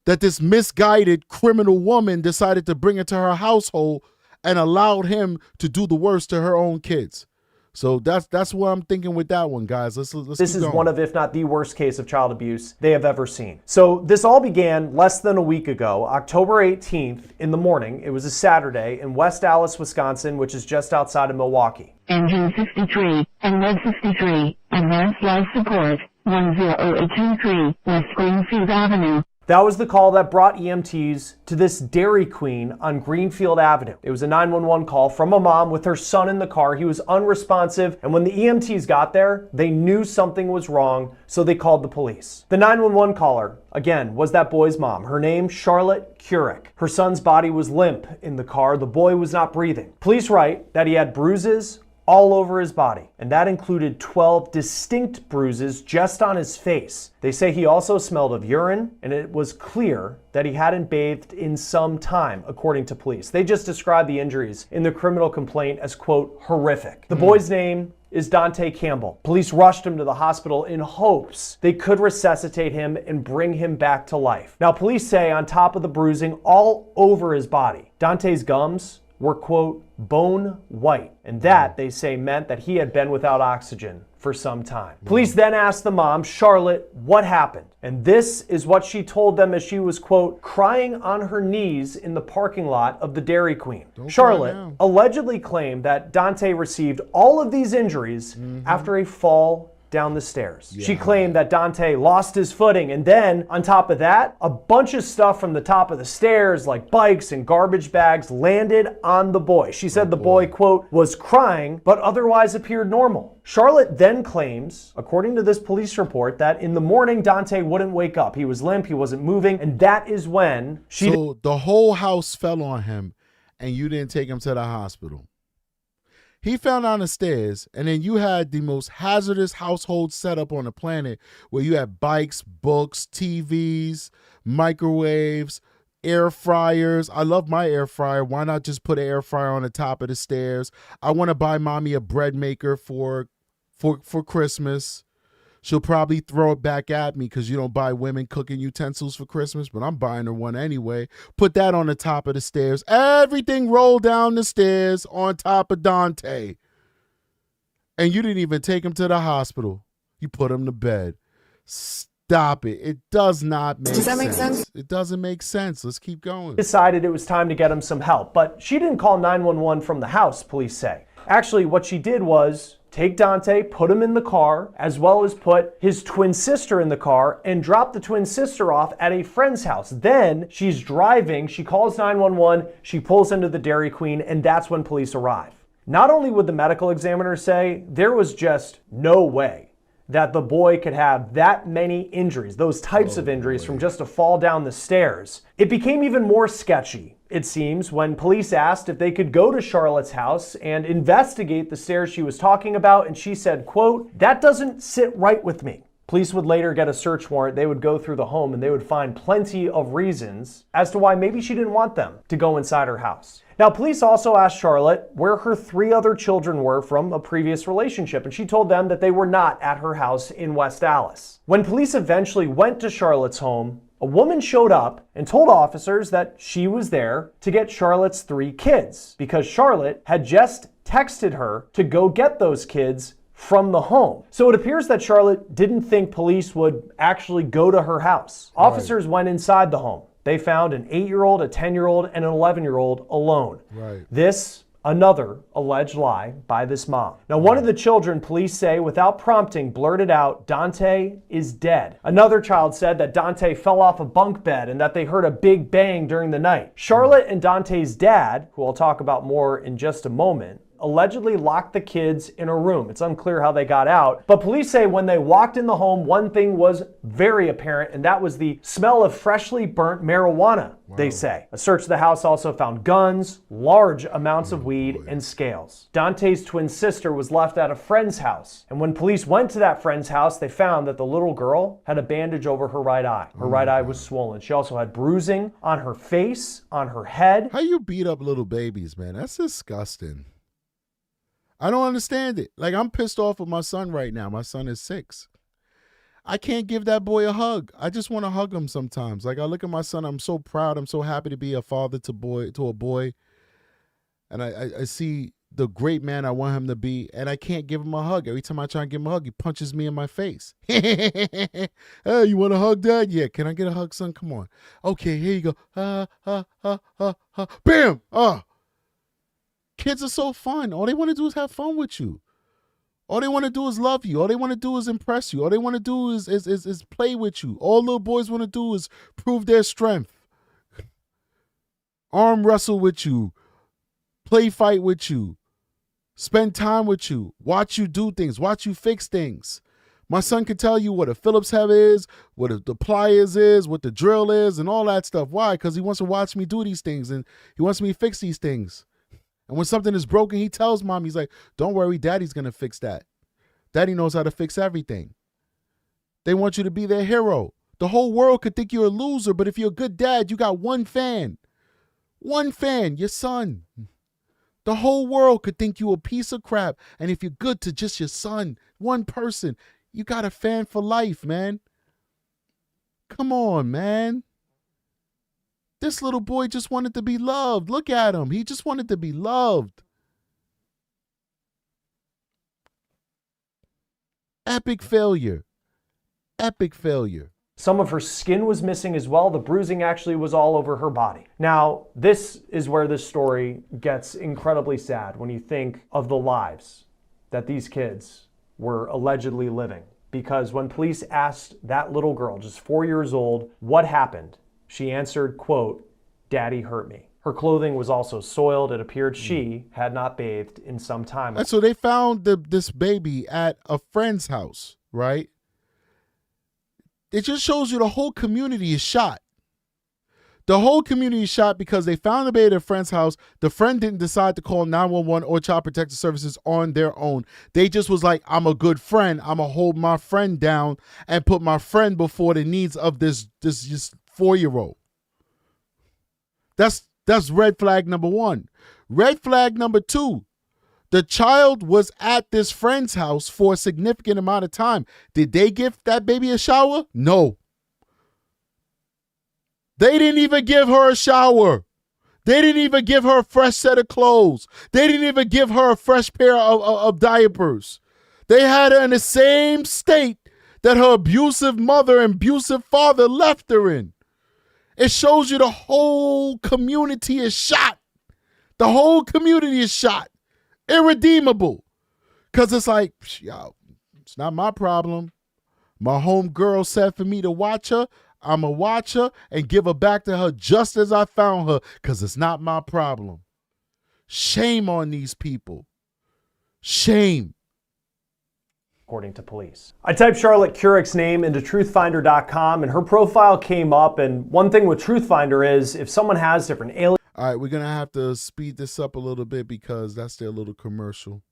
that this misguided criminal woman decided to bring into her household and allowed him to do the worst to her own kids. So that's what I'm thinking with that one, guys. Let's This is one of, if not the worst case of child abuse they have ever seen. So this all began less than a week ago, October 18th in the morning. It was a Saturday in West Allis, Wisconsin, which is just outside of Milwaukee. Engine 63 and Red 63 and life support 10823 West Greenfield Avenue. That was the call that brought EMTs to this Dairy Queen on Greenfield Avenue. It was a 911 call from a mom with her son in the car. He was unresponsive, and when the EMTs got there, they knew something was wrong, so they called the police. The 911 caller, again, was that boy's mom. Her name, Charlotte Kurrick. Her son's body was limp in the car. The boy was not breathing. Police write that he had bruises all over his body, and that included 12 distinct bruises just on his face. They say he also smelled of urine, and it was clear that he hadn't bathed in some time, according to police. They just described the injuries in the criminal complaint as, quote, horrific. The boy's name is Dante Campbell. Police rushed him to the hospital in hopes they could resuscitate him and bring him back to life. Now, police say on top of the bruising all over his body, Dante's gums were, quote, bone white. And that, they say, meant that he had been without oxygen for some time. Police then asked the mom, Charlotte, what happened? And this is what she told them as she was, quote, crying on her knees in the parking lot of the Dairy Queen. Charlotte allegedly claimed that Dante received all of these injuries after a fall down the stairs. She claimed that Dante lost his footing, and then on top of that, a bunch of stuff from the top of the stairs like bikes and garbage bags landed on the boy. She said the boy, quote, was crying but otherwise appeared normal. Charlotte then claims, according to this police report, that in the morning Dante wouldn't wake up. He was limp, he wasn't moving, and that is when So the whole house fell on him and you didn't take him to the hospital. He fell down the stairs, and then you had the most hazardous household setup on the planet where you had bikes, books, TVs, microwaves, air fryers. I love my air fryer. Why not just put an air fryer on the top of the stairs? I want to buy mommy a bread maker for Christmas. She'll probably throw it back at me because you don't buy women cooking utensils for Christmas, but I'm buying her one anyway. Put that on the top of the stairs. Everything rolled down the stairs on top of Dante. And you didn't even take him to the hospital. You put him to bed. Stop it. It does not make sense. Does that make sense? It doesn't make sense. Let's keep going. Decided it was time to get him some help, but she didn't call 911 from the house, police say. Actually, what she did was take Dante, put him in the car, as well as put his twin sister in the car and drop the twin sister off at a friend's house. Then she's driving, she calls 911, she pulls into the Dairy Queen, and that's when police arrive. Not only would the medical examiner say there was just no way that the boy could have that many injuries, those types of injuries from just a fall down the stairs. It became even more sketchy, it seems, when police asked if they could go to Charlotte's house and investigate the stairs she was talking about, and she said, quote, "That doesn't sit right with me." Police would later get a search warrant. They would go through the home and they would find plenty of reasons as to why maybe she didn't want them to go inside her house. Now, police also asked Charlotte where her 3 other children were from a previous relationship, and she told them that they were not at her house in West Allis. When police eventually went to Charlotte's home, a woman showed up and told officers that she was there to get Charlotte's 3 kids because Charlotte had just texted her to go get those kids from the home. So it appears that Charlotte didn't think police would actually go to her house. Officers went inside the home. They found an 8-year-old, a 10-year-old, and an 11-year-old alone. This, another alleged lie by this mom. Now, one of the children, police say, without prompting, blurted out, "Donte is dead." Another child said that Donte fell off a bunk bed and that they heard a big bang during the night. Charlotte and Dante's dad, who I'll talk about more in just a moment, allegedly locked the kids in a room. It's unclear how they got out, but police say when they walked in the home, one thing was very apparent, and that was the smell of freshly burnt marijuana, they say. A search of the house also found guns, large amounts of weed, and scales. Dante's twin sister was left at a friend's house, and when police went to that friend's house, they found that the little girl had a bandage over her right eye. Her right eye was swollen. She also had bruising on her face, on her head. How you beat up little babies, man? That's disgusting. I don't understand it. Like, I'm pissed off with my son right now. My son is 6. I can't give that boy a hug. I just want to hug him sometimes. Like, I look at my son, I'm so proud. I'm so happy to be a father to a boy. And I see the great man I want him to be, and I can't give him a hug. Every time I try and give him a hug, he punches me in my face. Hey, you want a hug, Dad? Yeah, can I get a hug, son? Come on. Okay, here you go. Bam! Kids are so fun. All they want to do is have fun with you. All they want to do is love you. All they want to do is impress you. All they want to do is play with you. All little boys want to do is prove their strength. Arm wrestle with you. Play fight with you. Spend time with you. Watch you do things. Watch you fix things. My son can tell you what a Phillips head is, what the pliers is, what the drill is, and all that stuff. Why? Because he wants to watch me do these things, and he wants me to fix these things. And when something is broken, he tells Mom, he's like, "Don't worry, Daddy's going to fix that. Daddy knows how to fix everything." They want you to be their hero. The whole world could think you're a loser, but if you're a good dad, you got one fan. One fan, your son. The whole world could think you a piece of crap. And if you're good to just your son, one person, you got a fan for life, man. Come on, man. This little boy just wanted to be loved. Look at him. He just wanted to be loved. Epic failure. Epic failure. Some of her skin was missing as well. The bruising actually was all over her body. Now, this is where this story gets incredibly sad when you think of the lives that these kids were allegedly living. Because when police asked that little girl, just 4 years old, what happened, she answered, quote, "Daddy hurt me." Her clothing was also soiled. It appeared she had not bathed in some time. And so they found this baby at a friend's house, right? It just shows you the whole community is shot. The whole community is shot because they found the baby at a friend's house. The friend didn't decide to call 911 or Child Protective Services on their own. They just was like, "I'm a good friend. I'm going to hold my friend down and put my friend before the needs of this 4-year-old. That's red flag number 1. Red flag number 2, the child was at this friend's house for a significant amount of time. Did they give that baby a shower? No. They didn't even give her a shower. They didn't even give her a fresh set of clothes. They didn't even give her a fresh pair of diapers. They had her in the same state that her abusive mother and abusive father left her in. It shows you the whole community is shot. The whole community is shot. Irredeemable. Because it's like, yo, it's not my problem. My home girl said for me to watch her. I'm going to watch her and give her back to her just as I found her, because it's not my problem. Shame on these people. Shame. according to police. I typed Charlotte Kurrick's name into truthfinder.com and her profile came up, and one thing with Truthfinder is if someone has different aliases. All right, we're going to have to speed this up a little bit because that's their little commercial.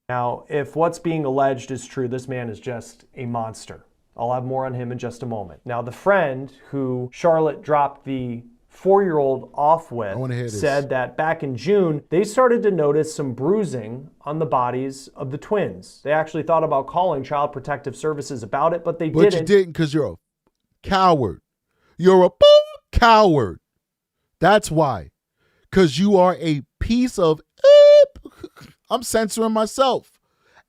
Now, if what's being alleged is true, this man is just a monster. I'll have more on him in just a moment. Now, the friend who Charlotte dropped the 4-year-old off with said that back in June, they started to notice some bruising on the bodies of the twins. They actually thought about calling Child Protective Services about it, but they didn't. But you didn't because you're a coward. You're a coward. That's why. Because you are a piece of, I'm censoring myself,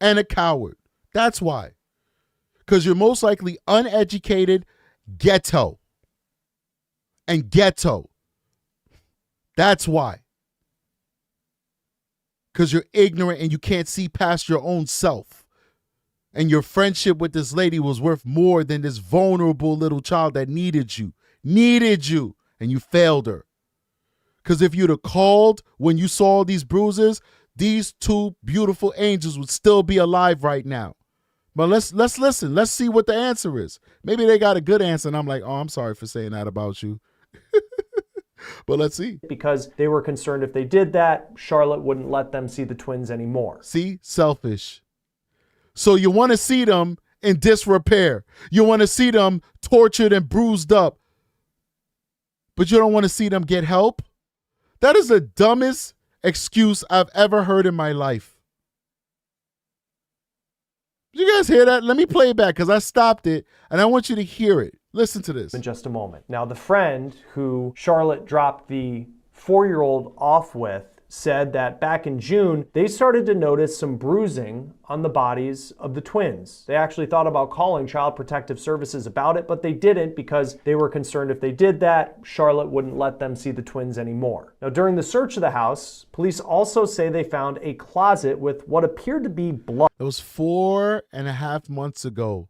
and a coward. That's why. Because you're most likely uneducated, ghetto. And ghetto. That's why. Because you're ignorant and you can't see past your own self. And your friendship with this lady was worth more than this vulnerable little child that needed you. And you failed her. Because if you'd have called when you saw these bruises, these two beautiful angels would still be alive right now. But let's listen. Let's see what the answer is. Maybe they got a good answer and I'm like, oh, I'm sorry for saying that about you. But let's see. Because they were concerned if they did that, Charlotte wouldn't let them see the twins anymore. See? Selfish. So you want to see them in disrepair. You want to see them tortured and bruised up. But you don't want to see them get help? That is the dumbest excuse I've ever heard in my life. Did you guys hear that? Let me play it back because I stopped it and I want you to hear it. Listen to this. In just a moment. Now, the friend who Charlotte dropped the 4-year-old off with said that back in June, they started to notice some bruising on the bodies of the twins. They actually thought about calling Child Protective Services about it, but they didn't because they were concerned if they did that, Charlotte wouldn't let them see the twins anymore. Now, during the search of the house, police also say they found a closet with what appeared to be blood. It was 4.5 months ago.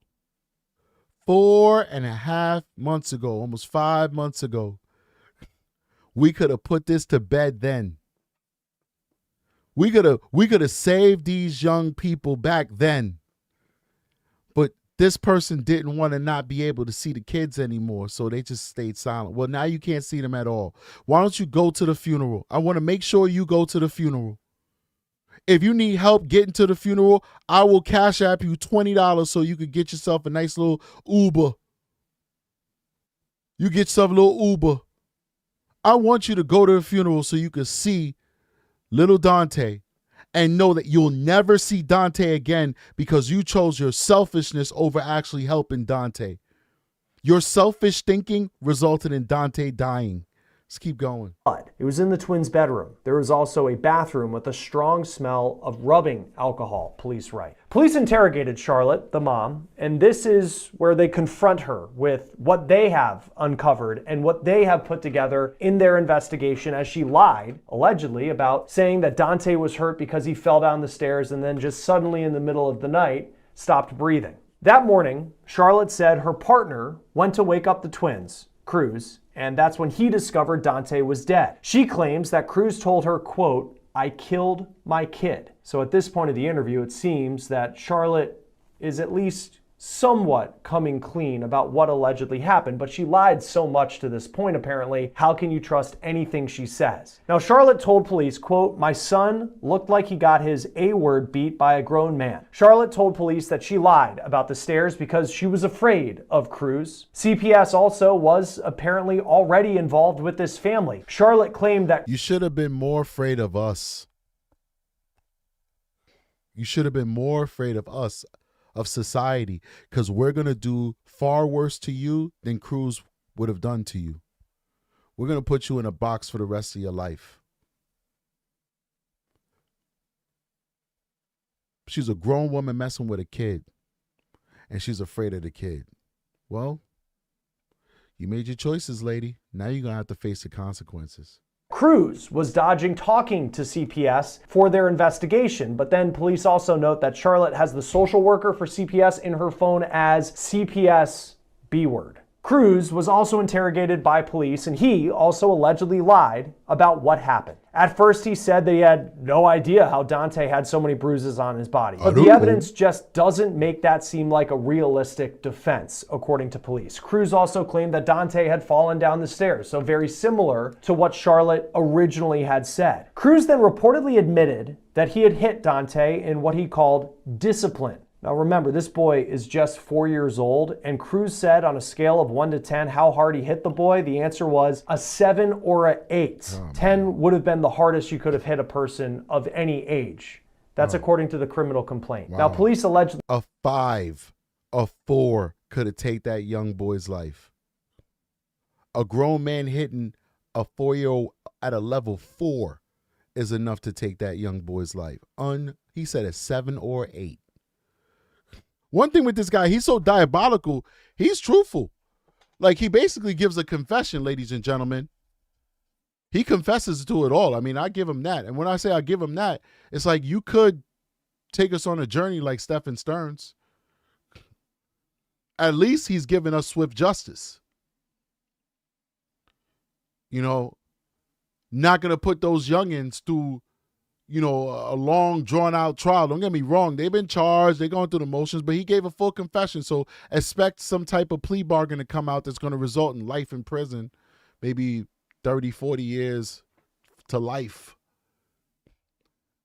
4.5 months ago, almost 5 months ago. We could have put this to bed then. We could have saved these young people back then. But this person didn't want to not be able to see the kids anymore, so they just stayed silent. Well, now you can't see them at all. Why don't you go to the funeral? I want to make sure you go to the funeral. If you need help getting to the funeral, I will cash app you $20 so you could get yourself a nice little Uber. You get yourself a little Uber. I want you to go to the funeral so you can see little Donte and know that you'll never see Donte again because you chose your selfishness over actually helping Donte. Your selfish thinking resulted in Donte dying. Let's keep going. It was in the twins' bedroom. There was also a bathroom with a strong smell of rubbing alcohol, police write. Police interrogated Charlotte, the mom, and this is where they confront her with what they have uncovered and what they have put together in their investigation as she lied, allegedly, about saying that Donte was hurt because he fell down the stairs and then just suddenly in the middle of the night stopped breathing. That morning, Charlotte said her partner went to wake up the twins, Cruz, and that's when he discovered Donte was dead. She claims that Cruz told her, quote, "I killed my kid." So at this point of the interview, it seems that Charlotte is at least somewhat coming clean about what allegedly happened, but she lied so much to this point, apparently. How can you trust anything she says? Now, Charlotte told police, quote, "My son looked like he got his A-word beat by a grown man." Charlotte told police that she lied about the stairs because she was afraid of Cruz. CPS also was apparently already involved with this family. Charlotte claimed that you should have been more afraid of us. You should have been more afraid of us, of society, because we're going to do far worse to you than Cruz would have done to you. We're going to put you in a box for the rest of your life. She's a grown woman messing with a kid, and she's afraid of the kid. Well, you made your choices, lady. Now you're going to have to face the consequences. Cruz was dodging talking to CPS for their investigation, but then police also note that Charlotte has the social worker for CPS in her phone as CPS B-word. Cruz was also interrogated by police, and he also allegedly lied about what happened. At first, he said that he had no idea how Donte had so many bruises on his body. But the evidence just doesn't make that seem like a realistic defense, according to police. Cruz also claimed that Donte had fallen down the stairs, so very similar to what Charlotte originally had said. Cruz then reportedly admitted that he had hit Donte in what he called discipline. Now remember, this boy is just 4 years old, and Cruz said on a scale of 1 to 10 how hard he hit the boy. The answer was a 7 or an 8. 10 would have been the hardest you could have hit a person of any age. That's according to the criminal complaint. Now police allegedly... A 5, a 4 could have taken that young boy's life. A grown man hitting a 4-year-old at a level 4 is enough to take that young boy's life. He said a 7 or 8. One thing with this guy, he's so diabolical, he's truthful. Like, he basically gives a confession, ladies and gentlemen. He confesses to it all. I mean, I give him that. And when I say I give him that, it's like you could take us on a journey like Stephen Stearns. At least he's given us swift justice. You know, not going to put those youngins through, you know, a long, drawn-out trial. Don't get me wrong. They've been charged. They're going through the motions, but he gave a full confession. So expect some type of plea bargain to come out that's going to result in life in prison, maybe 30, 40 years to life.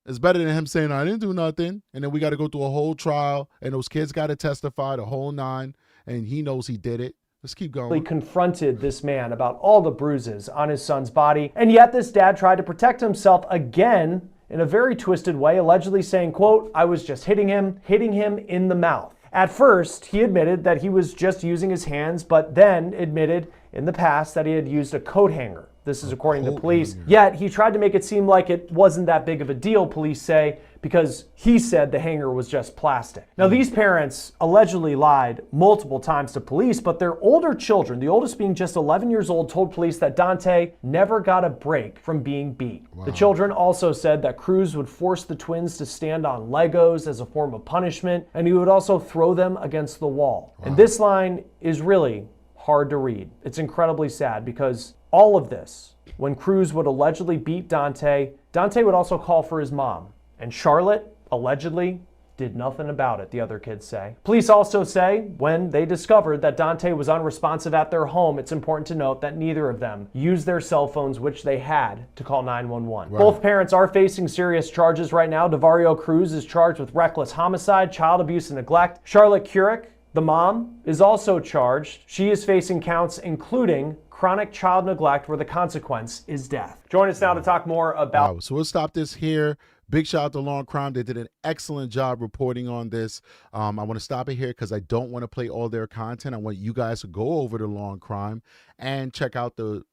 It's better than him saying, I didn't do nothing, and then we got to go through a whole trial, and those kids got to testify the whole 9, and he knows he did it. Let's keep going. He confronted this man about all the bruises on his son's body, and yet this dad tried to protect himself again in a very twisted way, allegedly saying, quote, I was just hitting him in the mouth. At first, he admitted that he was just using his hands, but then admitted in the past that he had used a coat hanger. This is according to police. Yet he tried to make it seem like it wasn't that big of a deal, police say, because he said the hanger was just plastic. Now, these parents allegedly lied multiple times to police, but their older children, the oldest being just 11 years old, told police that Donte never got a break from being beat. The children also said that Cruz would force the twins to stand on Legos as a form of punishment, and he would also throw them against the wall. And this line is really hard to read. It's incredibly sad because all of this, when Cruz would allegedly beat Donte, Donte would also call for his mom. And Charlotte, allegedly, did nothing about it, the other kids say. Police also say when they discovered that Donte was unresponsive at their home, it's important to note that neither of them used their cell phones, which they had, to call 911. Both parents are facing serious charges right now. DeVario Cruz is charged with reckless homicide, child abuse and neglect. Charlotte Kurrick, the mom, is also charged. She is facing counts including chronic child neglect where the consequence is death. Join us now to talk more about... So we'll stop this here. Big shout out to Law and Crime. They did an excellent job reporting on this. I want to stop it here because I don't want to play all their content. I want you guys to go over to Law and Crime and check out the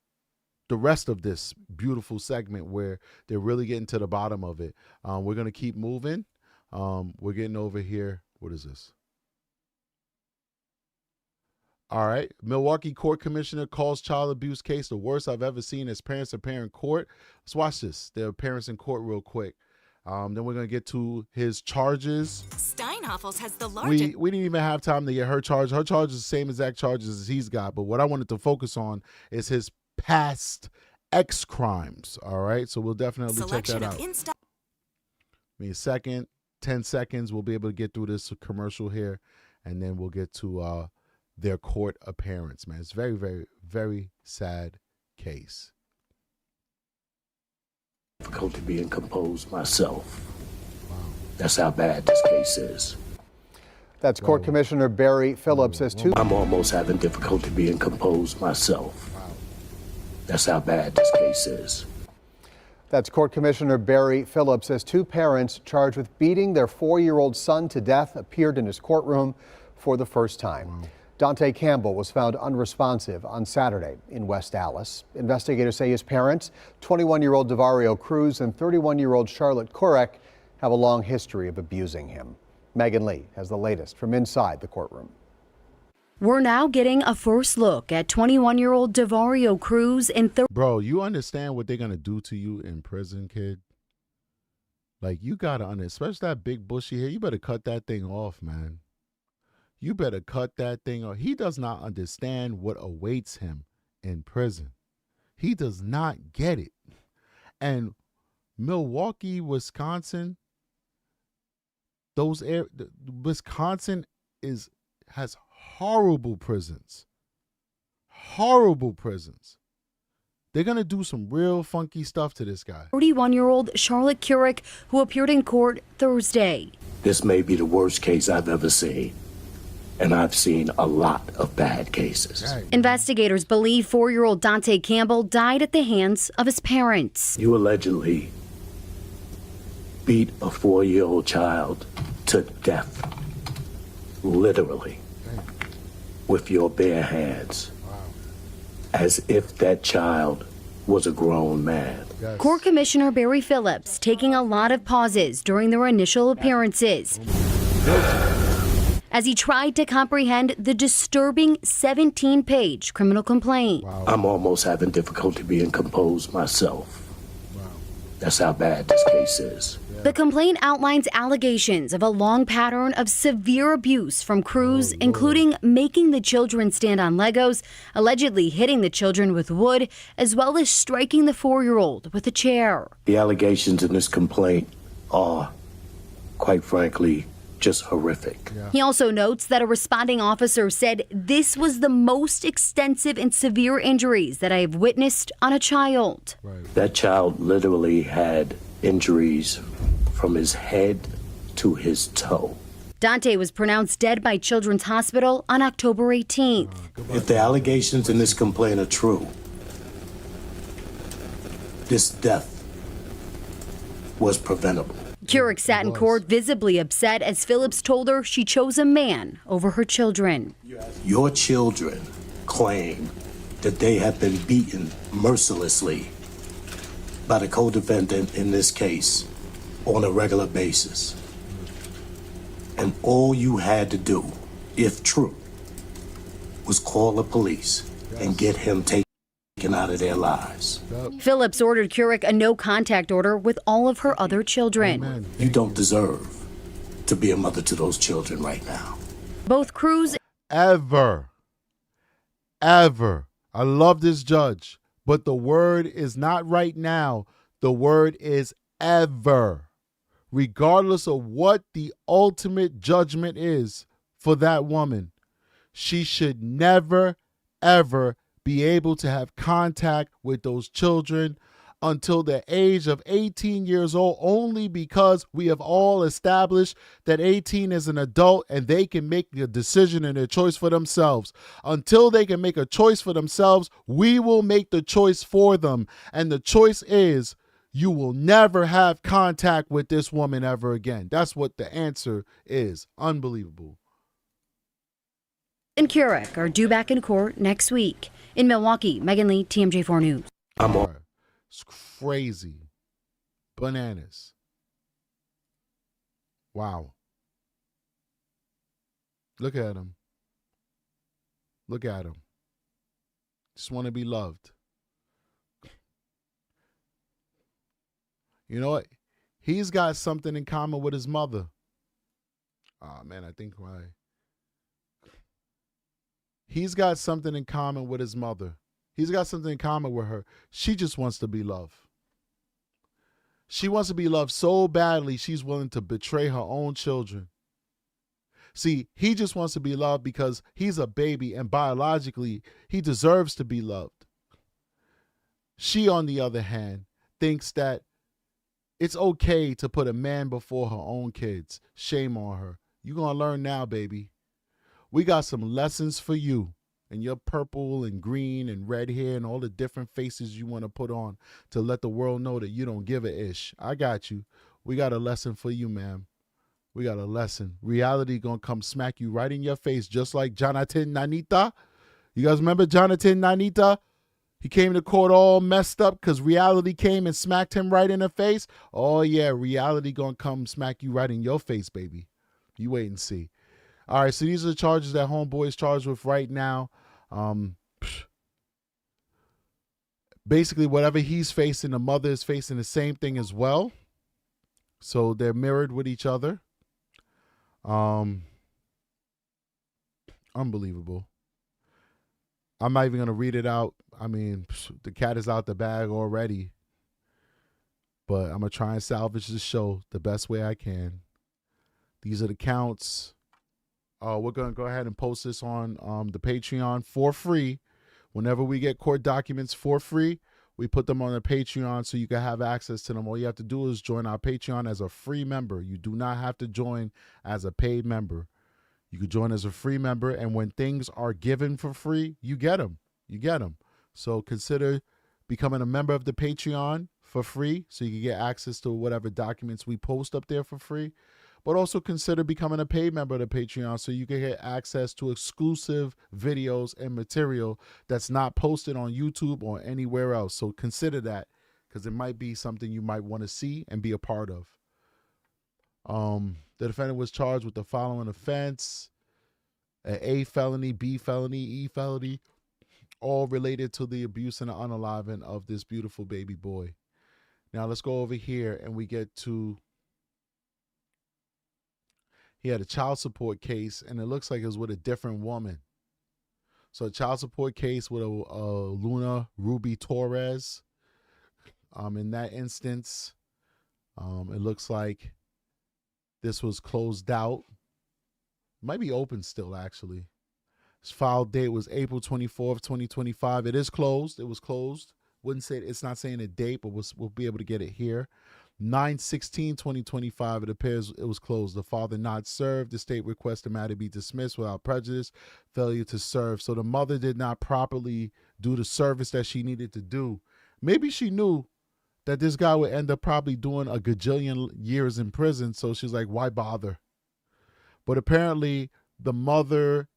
rest of this beautiful segment where they're really getting to the bottom of it. We're going to keep moving. We're getting over here. What is this? All right. Milwaukee court commissioner calls child abuse case the worst I've ever seen as parents appear in court. Let's watch this. Their parents in court real quick. Then we're going to get to his charges. Steinhoffel's has the largest. We didn't even have time to get her charge. Her charge is the same exact charges as he's got. But what I wanted to focus on is his past X crimes. All right. So we'll definitely check that out. Give me a second, 10 seconds. We'll be able to get through this commercial here. And then we'll get to their court appearance, man. It's very, very, very sad case. Difficulty being composed myself. That's how bad this case is. That's Court Commissioner Barry Phillips as two. I'm almost having difficulty being composed myself. That's how bad this case is. That's Court Commissioner Barry Phillips as two parents charged with beating their 4-year-old son to death appeared in his courtroom for the first time. Dante Campbell was found unresponsive on Saturday in West Allis. Investigators say his parents, 21-year-old DeVario Cruz and 31-year-old Charlotte Kurrick, have a long history of abusing him. Megan Lee has the latest from inside the courtroom. We're now getting a first look at 21-year-old DeVario Cruz and... Bro, you understand what they're going to do to you in prison, kid? Like, you got to understand, especially that big bushy hair, you better cut that thing off, man. You better cut that thing off. He does not understand what awaits him in prison. He does not get it. And Milwaukee, Wisconsin, Wisconsin has horrible prisons. Horrible prisons. They're going to do some real funky stuff to this guy. 41-year-old Charlotte Kurrick, who appeared in court Thursday. This may be the worst case I've ever seen, and I've seen a lot of bad cases. Right. Investigators believe 4-year-old Dante Campbell died at the hands of his parents. You allegedly beat a 4-year-old child to death, literally, with your bare hands. As if that child was a grown man. Yes. Court Commissioner Barry Phillips taking a lot of pauses during their initial appearances as he tried to comprehend the disturbing 17-page criminal complaint. Wow. I'm almost having difficulty being composed myself. Wow. That's how bad this case is. The complaint outlines allegations of a long pattern of severe abuse from Cruz, including making the children stand on Legos, allegedly hitting the children with wood, as well as striking the 4-year-old with a chair. The allegations in this complaint are, quite frankly, just horrific. Yeah. He also notes that a responding officer said this was the most extensive and severe injuries that I have witnessed on a child. Right. That child literally had injuries from his head to his toe. Donte was pronounced dead by Children's Hospital on October 18th. If the allegations in this complaint are true, this death was preventable. Kurrick sat in court visibly upset as Phillips told her she chose a man over her children. Your children claim that they have been beaten mercilessly by the co-defendant in this case on a regular basis. And all you had to do, if true, was call the police and get him taken out of their lives. Phillips ordered Kurrick a no-contact order with all of her other children. Amen. You don't deserve to be a mother to those children right now. Both Cruz... Ever. I love this judge, but the word is not right now. The word is ever. Regardless of what the ultimate judgment is for that woman, she should never, ever be able to have contact with those children until the age of 18 years old, only because we have all established that 18 is an adult and they can make a decision and a choice for themselves. Until they can make a choice for themselves, we will make the choice for them. And the choice is, you will never have contact with this woman ever again. That's what the answer is. Unbelievable. And Kurrick are due back in court next week. In Milwaukee, Megan Lee, TMJ4 News. It's crazy. Bananas. Wow. Look at him. Look at him. Just want to be loved. You know what? He's got something in common with his mother. Oh, man, I think why. He's got something in common with his mother. He's got something in common with her. She just wants to be loved. She wants to be loved so badly, she's willing to betray her own children. See, he just wants to be loved because he's a baby and biologically he deserves to be loved. She, on the other hand, thinks that it's okay to put a man before her own kids. Shame on her. You're going to learn now, baby. We got some lessons for you and your purple and green and red hair and all the different faces you want to put on to let the world know that you don't give a ish. I got you. We got a lesson for you, ma'am. We got a lesson. Reality going to come smack you right in your face, just like Jonathan Nanita. You guys remember Jonathan Nanita? He came to court all messed up because reality came and smacked him right in the face. Oh, yeah, reality going to come smack you right in your face, baby. You wait and see. All right, so these are the charges that Homeboy is charged with right now. Basically, whatever he's facing, the mother is facing the same thing as well. So they're mirrored with each other. Unbelievable. I'm not even going to read it out. I mean, the cat is out the bag already. But I'm going to try and salvage the show the best way I can. These are the counts. We're going to go ahead and post this on the Patreon for free. Whenever we get court documents for free, we put them on the Patreon so you can have access to them. All you have to do is join our Patreon as a free member. You do not have to join as a paid member. You can join as a free member, and when things are given for free, you get them. You get them. So consider becoming a member of the Patreon for free so you can get access to whatever documents we post up there for free. But also consider becoming a paid member of the Patreon so you can get access to exclusive videos and material that's not posted on YouTube or anywhere else. So consider that, because it might be something you might want to see and be a part of. The defendant was charged with the following offense: an A felony, B felony, E felony, all related to the abuse and the unaliving of this beautiful baby boy. Now let's go over here and we get to, he had a child support case, and it looks like it was with a different woman. So a child support case with a Luna Ruby Torres. In that instance, it looks like this was closed out. Might be open still, actually. This file date was April 24th, 2025. It is closed. It was closed. Wouldn't say it's not saying a date, but we'll be able to get it here. 9/16/2025. It appears it was closed. The father not served. The state requests the matter be dismissed without prejudice. Failure to serve. So the mother did not properly do the service that she needed to do. Maybe she knew that this guy would end up probably doing a gajillion years in prison. So she's like, why bother? But apparently the mother,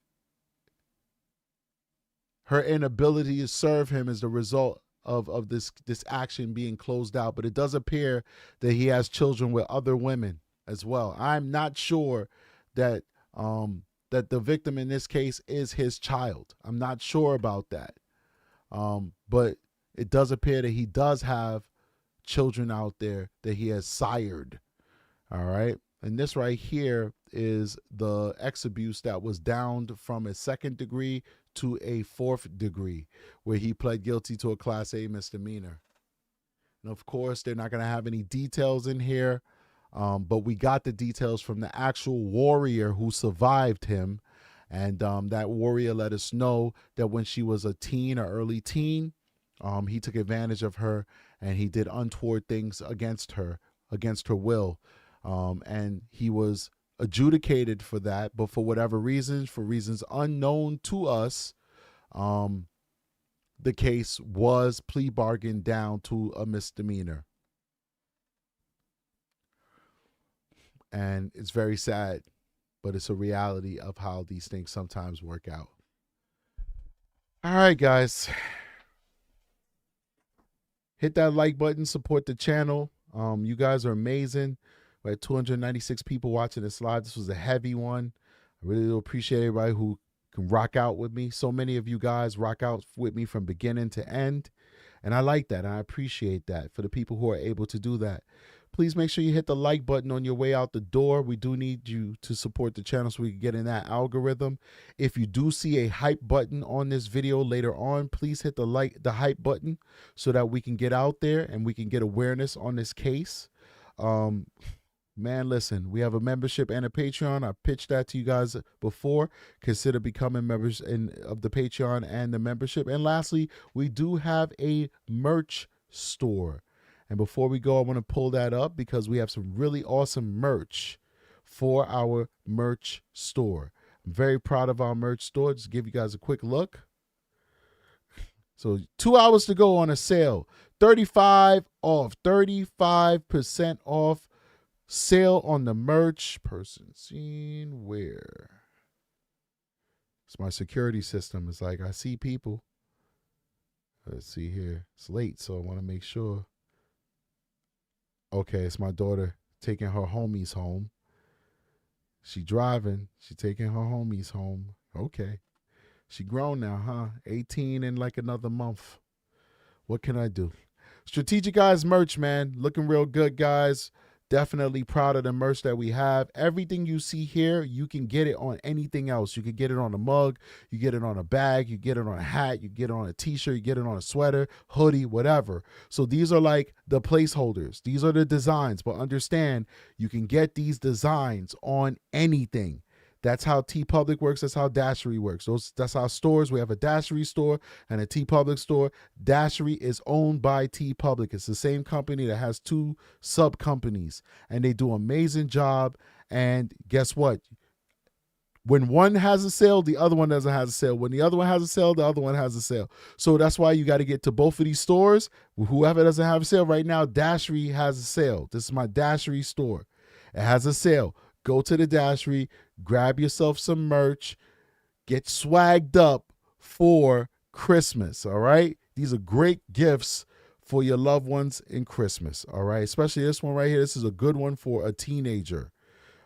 her inability to serve him is the result of this action being closed out. But it does appear that he has children with other women as well. I'm not sure that that the victim in this case is his child. I'm not sure about that. But it does appear that he does have children out there that he has sired. All right. And this right here is the ex abuse that was downed from a 2nd degree to a 4th degree, where he pled guilty to a Class A misdemeanor. And of course, they're not going to have any details in here, but we got the details from the actual warrior who survived him. And that warrior let us know that when she was a teen or early teen, he took advantage of her and he did untoward things against her will. And he was adjudicated for that, but for whatever reasons, for reasons unknown to us, the case was plea bargained down to a misdemeanor. And it's very sad, but it's a reality of how these things sometimes work out. All right, guys. Hit that like button, support the channel. You guys are amazing. We had 296 people watching this live. This was a heavy one. I really do appreciate everybody who can rock out with me. So many of you guys rock out with me from beginning to end. And I like that. I appreciate that for the people who are able to do that. Please make sure you hit the like button on your way out the door. We do need you to support the channel so we can get in that algorithm. If you do see a hype button on this video later on, please hit the hype button so that we can get out there and we can get awareness on this case. Man, listen, we have a membership and a Patreon. I pitched that to you guys before. Consider becoming members of the Patreon and the membership. And lastly, we do have a merch store. And before we go, I want to pull that up because we have some really awesome merch for our merch store. I'm very proud of our merch store. Just give you guys a quick look. So 2 hours to go on a sale. 35% off. Sale on the merch. Person seen where? It's my security system. It's like I see people. Let's see here. It's late, so I want to make sure. Okay, it's my daughter taking her homies home. She driving. She taking her homies home. Okay. She grown now, huh? 18 in like another month. What can I do? Strategic Eyes merch, man. Looking real good, guys. Definitely proud of the merch that we have. Everything you see here, you can get it on anything else. You can get it on a mug, you get it on a bag, you get it on a hat, you get it on a t-shirt, you get it on a sweater, hoodie, whatever. So these are like the placeholders. These are the designs, but understand you can get these designs on anything. That's how TeePublic works. That's how Dashery works. That's how stores. We have a Dashery store and a TeePublic store. Dashery is owned by TeePublic. It's the same company that has 2 sub companies, and they do an amazing job. And guess what? When one has a sale, the other one doesn't have a sale. When the other one has a sale, the other one has a sale. So that's why you got to get to both of these stores. Whoever doesn't have a sale right now, Dashery has a sale. This is my Dashery store. It has a sale. Go to the Dashery, grab yourself some merch, get swagged up for Christmas, all right? These are great gifts for your loved ones in Christmas, all right? Especially this one right here. This is a good one for a teenager.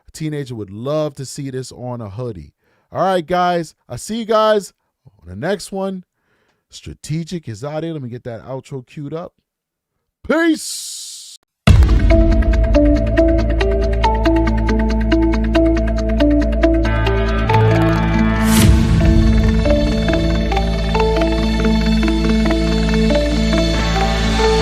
A teenager would love to see this on a hoodie. All right, guys. I'll see you guys on the next one. Strategic is out here. Let me get that outro queued up. Peace.